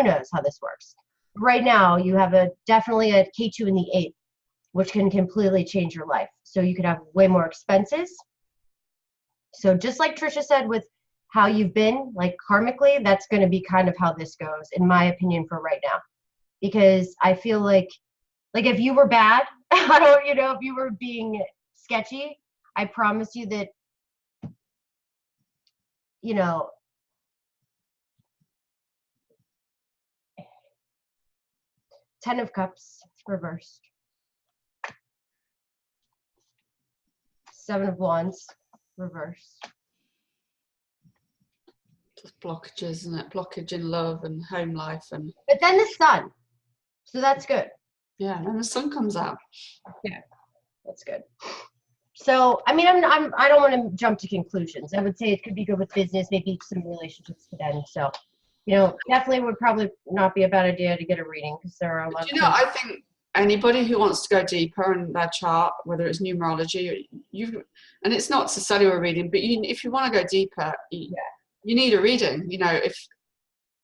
B: knows how this works. Right now, you have definitely a K2 in the 8th, which can completely change your life. So you could have way more expenses. So just like Trisha said, with how you've been, like karmically, that's going to be kind of how this goes, in my opinion, for right now. Because I feel like if you were bad, if you were being sketchy, I promise you that, 10 of Cups reversed. 7 of Wands reversed.
A: Just blockages, isn't it? Blockage in love and home life, and.
B: But then the Sun, so that's good.
A: Yeah, and the Sun comes out.
B: Yeah, that's good. So I mean, I don't want to jump to conclusions. I would say it could be good with business. Maybe some relationships could end. So, definitely would probably not be a bad idea to get a reading, because there are a lot.
A: I think anybody who wants to go deeper in their chart, whether it's numerology, and it's not to sell you a reading, but if you want to go deeper, you need a reading.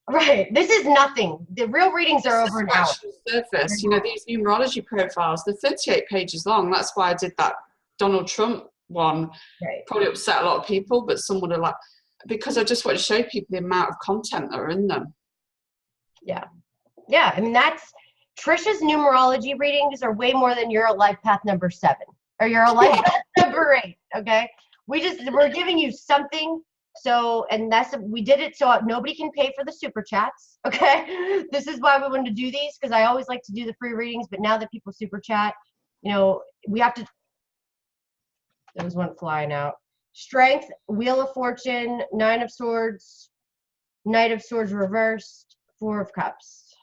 B: Right. This is nothing. The real readings are over an hour.
A: Surface. These numerology profiles, they're 38 pages long. That's why I did that Donald Trump one.
B: Right.
A: Probably upset a lot of people, but some would have because I just want to show people the amount of content that are in them.
B: Yeah. Yeah. I mean, Trisha's numerology readings are way more than your life path number 7 or your life path number 8. Okay. We're giving you something. So, and we did it so nobody can pay for the super chats. Okay. This is why we wanted to do these, because I always like to do the free readings, but now that people super chat, we have to. There was one flying out. Strength, Wheel of Fortune, 9 of Swords, Knight of Swords reversed, 4 of Cups.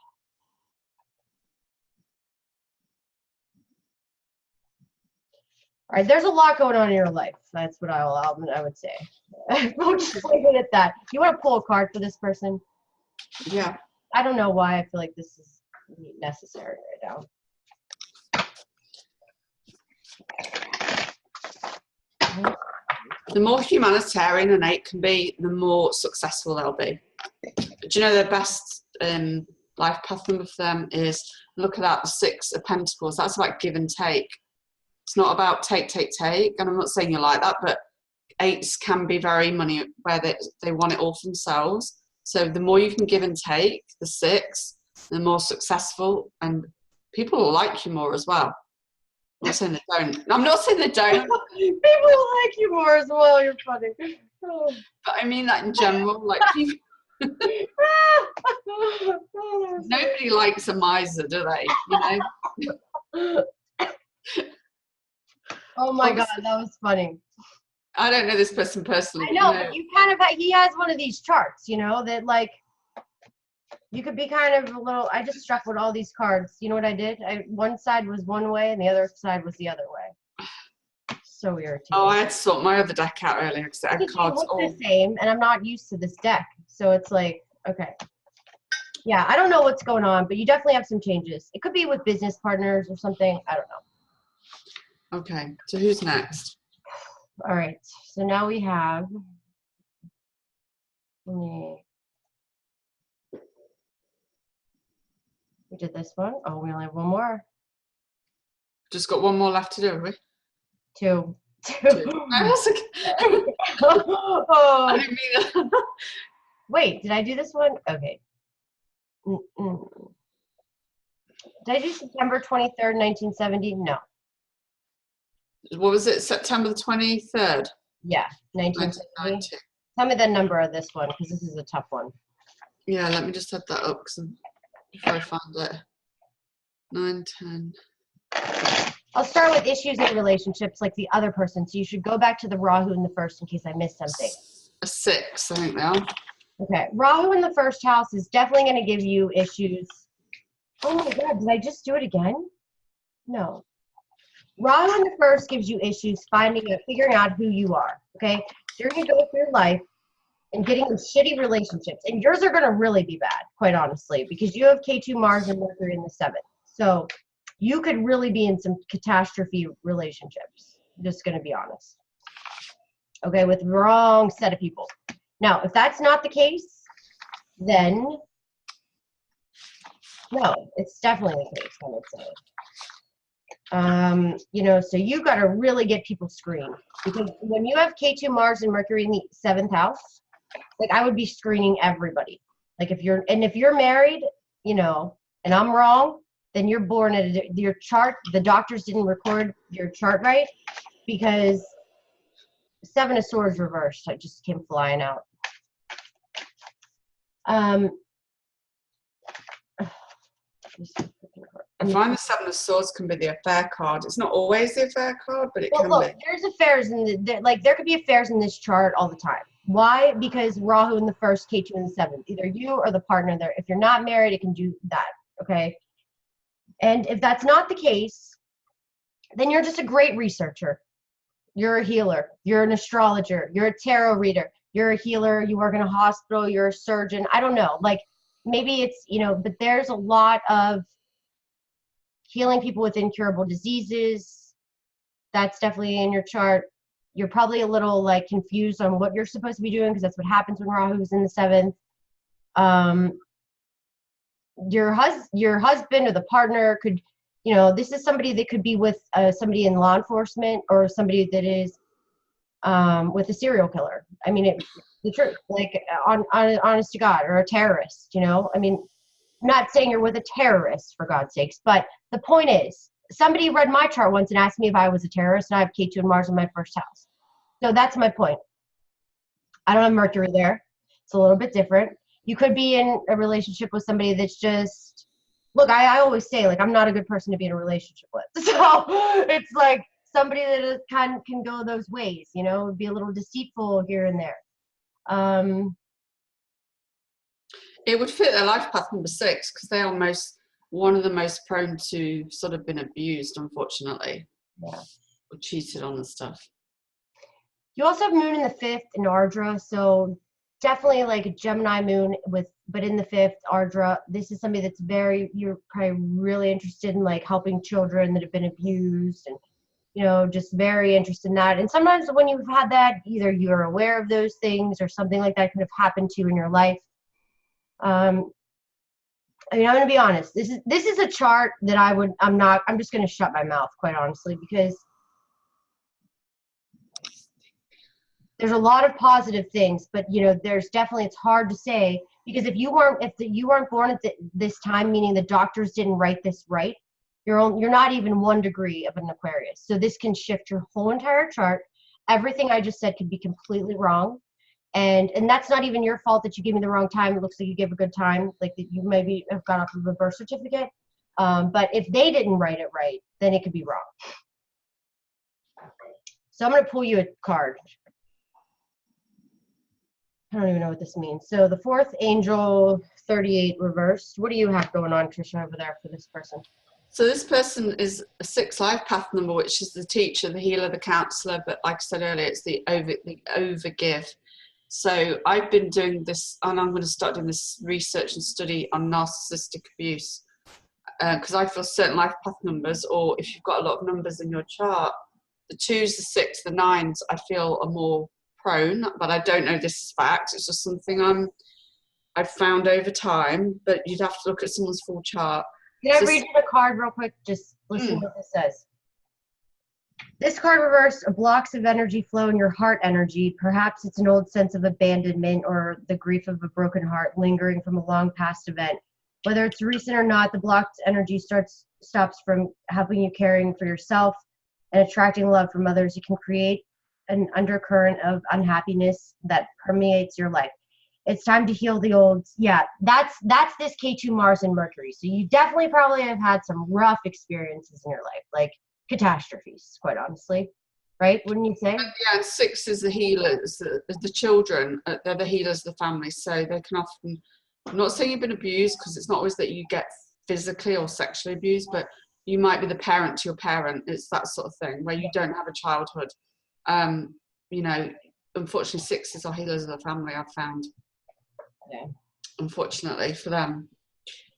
B: All right, there's a lot going on in your life. That's what I would say. We'll just leave it at that. You want to pull a card for this person?
A: Yeah.
B: I don't know why I feel like this is necessary right now.
A: The more humanitarian an 8 can be, the more successful they'll be. Do you know the best life path number for them is, look at that, the 6 of Pentacles. That's about give and take. It's not about take. And I'm not saying you're like that, but 8s can be very money, where they want it all for themselves. So the more you can give and take, the 6, the more successful, and people will like you more as well. I'm not saying they don't. I'm not saying they don't.
B: People like you more as well. You're funny. Oh.
A: But I mean that in general. Like, nobody likes a miser, do they?
B: Oh my God, that was funny.
A: I don't know this person personally.
B: I know, but you kind of, he has one of these charts, that like, you could be kind of a little, I just struck with all these cards. You know what I did? One side was one way and the other side was the other way. So irritating.
A: Oh, I had to sort my other deck out earlier because I had cards
B: look the same, and I'm not used to this deck. So it's like, okay. Yeah, I don't know what's going on, but you definitely have some changes. It could be with business partners or something. I don't know.
A: Okay, so who's next?
B: All right, so now we have, we did this one. Oh, we only have one more.
A: Just got one more left to do, have we?
B: Two.
A: I I didn't mean that.
B: Wait, did I do this one? Okay. Did I do September 23rd, 1970? No.
A: What was it? September the 23rd?
B: Yeah, 1970.
A: 1990.
B: Tell me the number of this one, because this is a tough one.
A: Yeah, let me just add that up before I find it. 9, 10.
B: I'll start with issues in relationships like the other person. So you should go back to the Rahu in the first in case I missed something.
A: A 6, I think they are.
B: Okay, Rahu in the first house is definitely going to give you issues. Oh my God, did I just do it again? No. Rahu in the first gives you issues figuring out who you are, okay? You're going to go through life and getting in shitty relationships. And yours are going to really be bad, quite honestly, because you have K2 Mars and Mercury in the 7th. So you could really be in some catastrophe relationships. Just going to be honest. Okay, with the wrong set of people. Now, if that's not the case, then no, it's definitely the case, I would say. You know, so you got to really get people screened, because when you have K2 Mars and Mercury in the 7th house, like I would be screening everybody. Like if you're married, you know, and I'm wrong, then you're born at your chart. The doctors didn't record your chart right, because 7 of Swords reversed. I just came flying out.
A: I find the 7 of Swords can be the affair card. It's not always the affair card, but it can be.
B: There's affairs there could be affairs in this chart all the time. Why? Because Rahu in the first, K2 in the 7th. Either you or the partner there. If you're not married, it can do that. Okay. And if that's not the case, then you're just a great researcher. You're a healer. You're an astrologer. You're a tarot reader. You're a healer. You work in a hospital. You're a surgeon. I don't know. Like maybe it's, you know, but there's a lot of healing people with incurable diseases. That's definitely in your chart. You're probably a little like confused on what you're supposed to be doing, because that's what happens when Rahu's in the 7th. Your husband or the partner could, you know, this is somebody that could be with somebody in law enforcement, or somebody that is with a serial killer. I mean, the truth, like honest to God, or a terrorist, you know. I mean, I'm not saying you're with a terrorist, for God's sakes, but the point is, somebody read my chart once and asked me if I was a terrorist, and I have K2 and Mars in my first house. So that's my point. I don't have Mercury there. It's a little bit different. You could be in a relationship with somebody that's just, look, I always say, like, I'm not a good person to be in a relationship with. So it's like somebody that can go those ways, you know, be a little deceitful here and there.
A: It would fit their life path number 6, because they are one of the most prone to sort of been abused, unfortunately.
B: Yeah.
A: Or cheated on and stuff.
B: You also have Moon in the 5th in Ardra, so definitely like a Gemini moon but in the 5th, Ardra. This is somebody that's you're probably really interested in like helping children that have been abused, and, you know, just very interested in that. And sometimes when you've had that, either you're aware of those things or something like that could have happened to you in your life. I mean, I'm going to be honest. This is a chart that I'm just going to shut my mouth, quite honestly, because there's a lot of positive things, but, you know, it's hard to say, because if you weren't born at this time, meaning the doctors didn't write this right, you're not even 1 degree of an Aquarius. So this can shift your whole entire chart. Everything I just said could be completely wrong. And that's not even your fault that you gave me the wrong time. It looks like you gave a good time, like that you maybe have got off of a birth certificate. But if they didn't write it right, then it could be wrong. So I'm going to pull you a card. I don't even know what this means. So the 4th angel, 38 reversed. What do you have going on, Trisha, over there for this person?
A: So this person is a 6 life path number, which is the teacher, the healer, the counselor. But like I said earlier, it's the overgive. So I've been doing this, and I'm going to start doing this research and study on narcissistic abuse, because I feel certain life path numbers, or if you've got a lot of numbers in your chart, the 2s, the 6, the 9s, I feel are more prone, but I don't know this is fact. It's just something I've found over time, but you'd have to look at someone's full chart.
B: Can I read you the card real quick? Just listen to what this says. This card reversed blocks of energy flow in your heart energy. Perhaps it's an old sense of abandonment or the grief of a broken heart lingering from a long past event. Whether it's recent or not, the blocked energy stops from helping you caring for yourself and attracting love from others. You can create an undercurrent of unhappiness that permeates your life. It's time to heal the old. Yeah, that's this K2 Mars and Mercury. So you definitely probably have had some rough experiences in your life, like catastrophes, quite honestly, right? Wouldn't you say?
A: Yeah, and 6 is the healers, the children. They're the healers of the family, so they can often. I'm not saying you've been abused, because it's not always that you get physically or sexually abused, but you might be the parent to your parent. It's that sort of thing where you don't have a childhood. You know, unfortunately, 6s are healers of the family, I've found.
B: Yeah.
A: Unfortunately for them.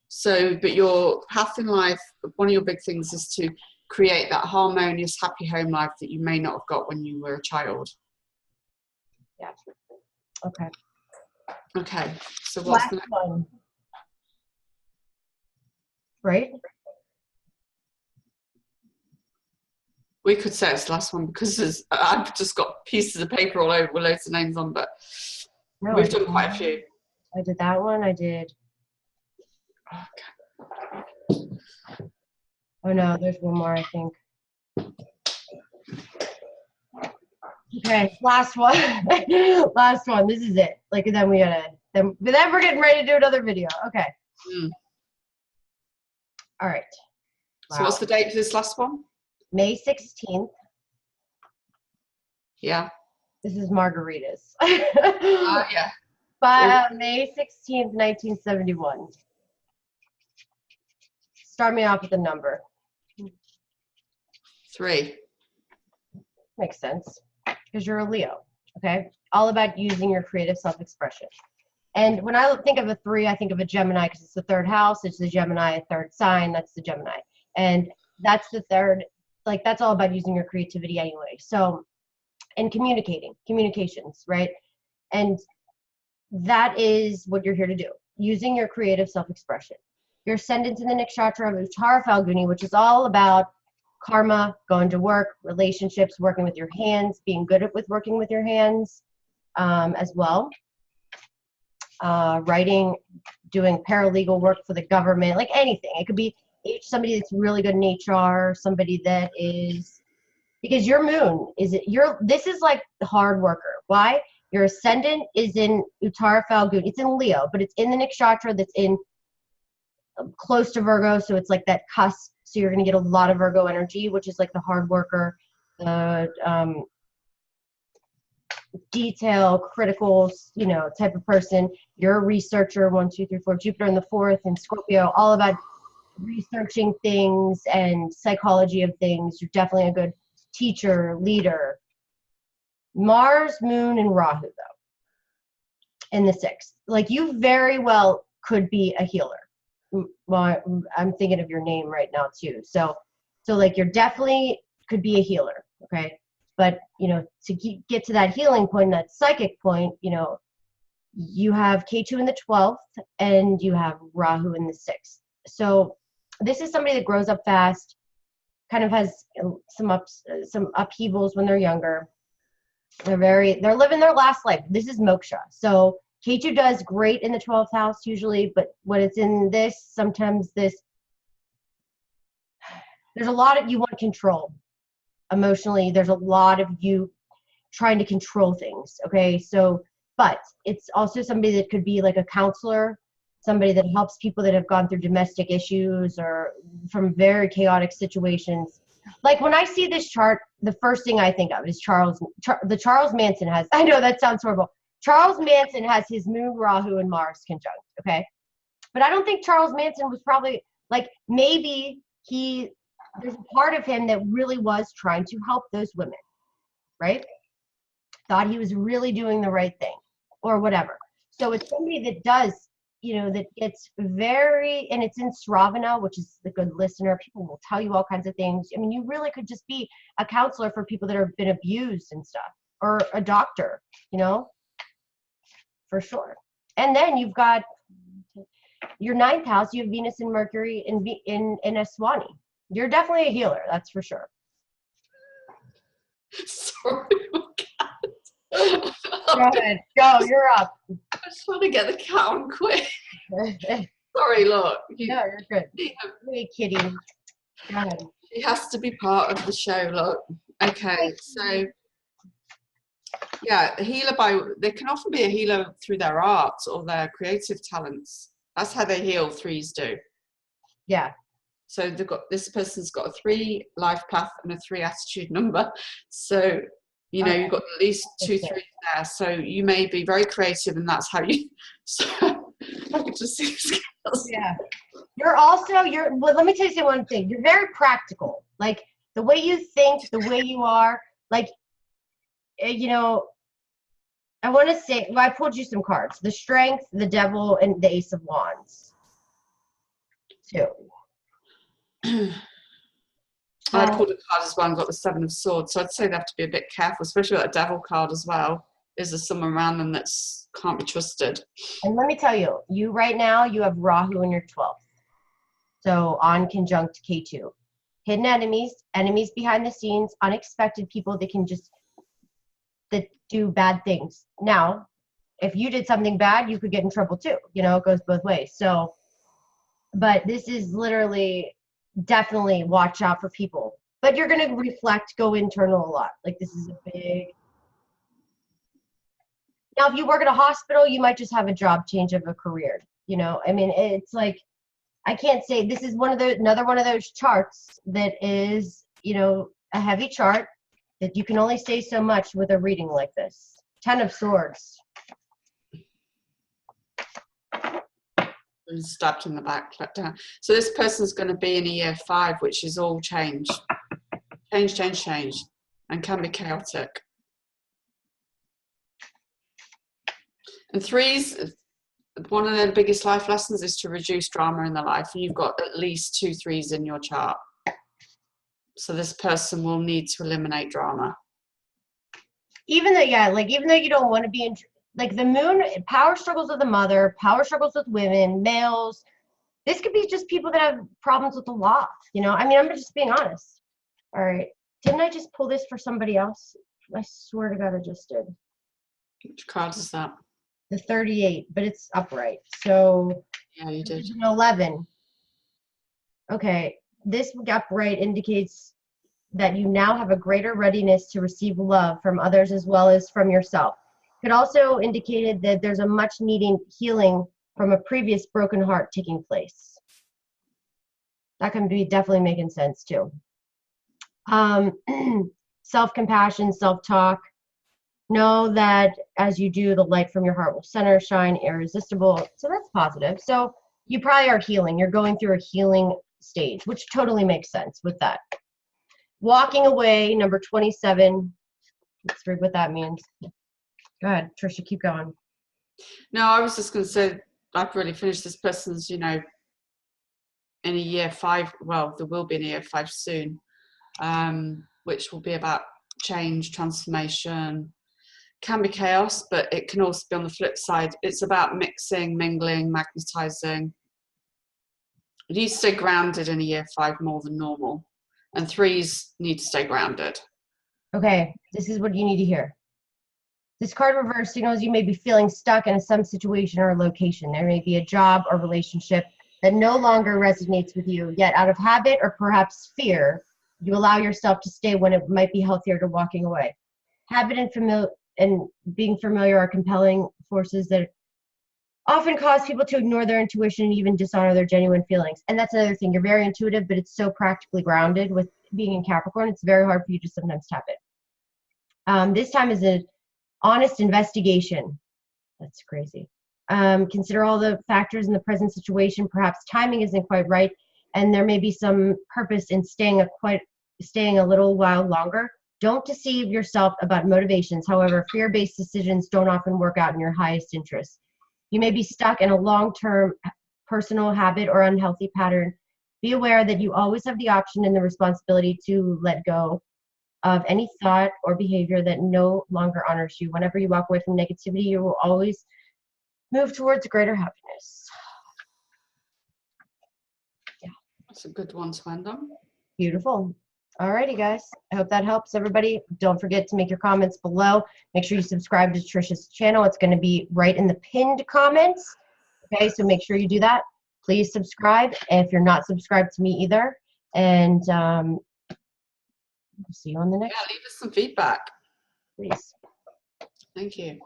A: So, but your path in life, one of your big things is to create that harmonious, happy home life that you may not have got when you were a child.
B: Yeah. Okay.
A: Okay. So what's the next
B: one? Right?
A: We could say it's the last one, because I've just got pieces of paper all over with loads of names on, but
B: No,
A: we've done quite a few.
B: I did that one. I did.
A: Okay.
B: Oh no, there's one more, I think. Okay, last one. Last one. This is it. Like, then we gotta. Then we're getting ready to do another video. Okay. All right.
A: Wow. So what's the date for this last one?
B: May 16th.
A: Yeah.
B: This is margaritas.
A: Yeah.
B: But May 16th, 1971. Start me off with a number.
A: 3.
B: Makes sense, because you're a Leo, okay? All about using your creative self-expression. And when I think of a 3, I think of a Gemini, because it's the 3rd house. It's the Gemini, 3rd sign. That's the Gemini. And that's the 3rd, like, that's all about using your creativity anyway. So, and communications, right? And that is what you're here to do, using your creative self-expression. Your ascendant in the nakshatra of Uttara Falguni, which is all about karma, going to work, relationships, working with your hands, being good with working with your hands as well. Writing, doing paralegal work for the government, like anything. It could be somebody that's really good in HR, somebody that is, because your moon is this is like the hard worker. Why? Your ascendant is in Uttara Falguni. It's in Leo, but it's in the nakshatra that's in close to Virgo, so it's like that cusp. So you're going to get a lot of Virgo energy, which is like the hard worker, the detail, critical, type of person. You're a researcher. 1, 2, 3, 4. Jupiter in the 4th and Scorpio, all about researching things and psychology of things. You're definitely a good teacher, leader. Mars, Moon, and Rahu, though, in the 6th. Like, you very well could be a healer. Well, I'm thinking of your name right now too. So like, you're definitely could be a healer, okay? But to get to that healing point, that psychic point, you have K2 in the 12th and you have Rahu in the 6th. So this is somebody that grows up fast, kind of has some upheavals when they're younger. They're living their last life. This is moksha. So K2 does great in the 12th house usually, but when it's in this, sometimes there's a lot of you want control. Emotionally, there's a lot of you trying to control things, okay? So, but it's also somebody that could be like a counselor, somebody that helps people that have gone through domestic issues or from very chaotic situations. Like, when I see this chart, the first thing I think of is Charles Manson has, I know that sounds horrible. Charles Manson has his moon, Rahu, and Mars conjunct, okay? But I don't think Charles Manson was probably, like, maybe there's a part of him that really was trying to help those women, right? Thought he was really doing the right thing or whatever. So it's somebody that does, that gets very, and it's in Sravana, which is the good listener. People will tell you all kinds of things. I mean, you really could just be a counselor for people that have been abused and stuff, or a doctor, for sure. And then you've got your 9th house. You have Venus and Mercury in Aswani. You're definitely a healer, that's for sure.
A: Sorry,
B: Go ahead. Go, you're up.
A: I was trying to get the cat on quick. Sorry, look.
B: No, you're good. Hey, kitty. Go ahead.
A: She has to be part of the show, look. Okay, so yeah, a healer they can often be a healer through their art or their creative talents. That's how they heal, threes do.
B: Yeah.
A: So this person's got a 3 life path and a 3 attitude number. So, you know,
B: Okay.
A: you've got at least 2 3s there. So you may be very creative and that's how you, so I could just see skills.
B: Yeah. Well, let me tell you one thing. You're very practical. Like the way you think, the way you are, like, you know, I want to say, well, I pulled you some cards, the Strength, the Devil, and the Ace of Wands. Too.
A: I pulled a card as well and got the 7 of Swords, so I'd say they have to be a bit careful, especially with that Devil card as well. Is there someone around them that's can't be trusted?
B: And let me tell you, right now, you have Rahu in your 12th. So on conjunct K2. Hidden enemies, enemies behind the scenes, unexpected people that do bad things. Now, if you did something bad, you could get in trouble too. You know, it goes both ways. So, but this is literally definitely watch out for people. But you're going to reflect, go internal a lot. Like this is a big. Now, if you work at a hospital, you might just have a job change of a career. You know, I mean, it's like, I can't say this is another one of those charts that is, you know, a heavy chart that you can only say so much with a reading like this. 10 of Swords.
A: Stabbed in the back, let down. So this person's going to be in a year 5, which is all change, and can be chaotic. And 3s, one of their biggest life lessons is to reduce drama in their life. And you've got at least 2 3s in your chart. So this person will need to eliminate drama. Even though
B: you don't want to be in, like the moon, power struggles with the mother, power struggles with women, males. This could be just people that have problems with the law. You know, I mean, I'm just being honest. All right. Didn't I just pull this for somebody else? I swear to God, I just did.
A: Which card is that?
B: The 38, but it's upright. So
A: yeah, you did.
B: An 11. Okay. This upright indicates that you now have a greater readiness to receive love from others as well as from yourself. It also indicated that there's a much needed healing from a previous broken heart taking place. That can be definitely making sense too. Self-compassion, self-talk. Know that as you do, the light from your heart will center, shine, irresistible. So that's positive. So you probably are healing. You're going through a healing stage, which totally makes sense with that. Walking away, number 27. Let's read what that means. Go ahead, Trisha, keep going.
A: No, I was just going to say, I've really finished. This person's, you know, in a year 5, well, there will be in a year 5 soon, which will be about change, transformation, can be chaos, but it can also be on the flip side. It's about mixing, mingling, magnetizing. You need to stay grounded in a year 5 more than normal. And 3s need to stay grounded.
B: Okay, this is what you need to hear. This card reverse signals you may be feeling stuck in some situation or location. There may be a job or relationship that no longer resonates with you, yet out of habit or perhaps fear, you allow yourself to stay when it might be healthier to walking away. Habit and being familiar are compelling forces that often cause people to ignore their intuition and even dishonor their genuine feelings. And that's another thing. You're very intuitive, but it's so practically grounded with being in Capricorn. It's very hard for you to sometimes tap it. This time is an honest investigation. That's crazy. Consider all the factors in the present situation. Perhaps timing isn't quite right, and there may be some purpose in staying a little while longer. Don't deceive yourself about motivations. However, fear-based decisions don't often work out in your highest interest. You may be stuck in a long-term personal habit or unhealthy pattern. Be aware that you always have the option and the responsibility to let go of any thought or behavior that no longer honors you. Whenever you walk away from negativity, you will always move towards greater happiness. Yeah.
A: That's a good one to end on.
B: Beautiful. Alrighty, guys. I hope that helps everybody. Don't forget to make your comments below. Make sure you subscribe to Trisha's channel. It's going to be right in the pinned comments. Okay, so make sure you do that. Please subscribe if you're not subscribed to me either. And see you on the next.
A: Yeah, leave us some feedback.
B: Please.
A: Thank you.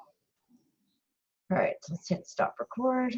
B: All right, let's hit stop record.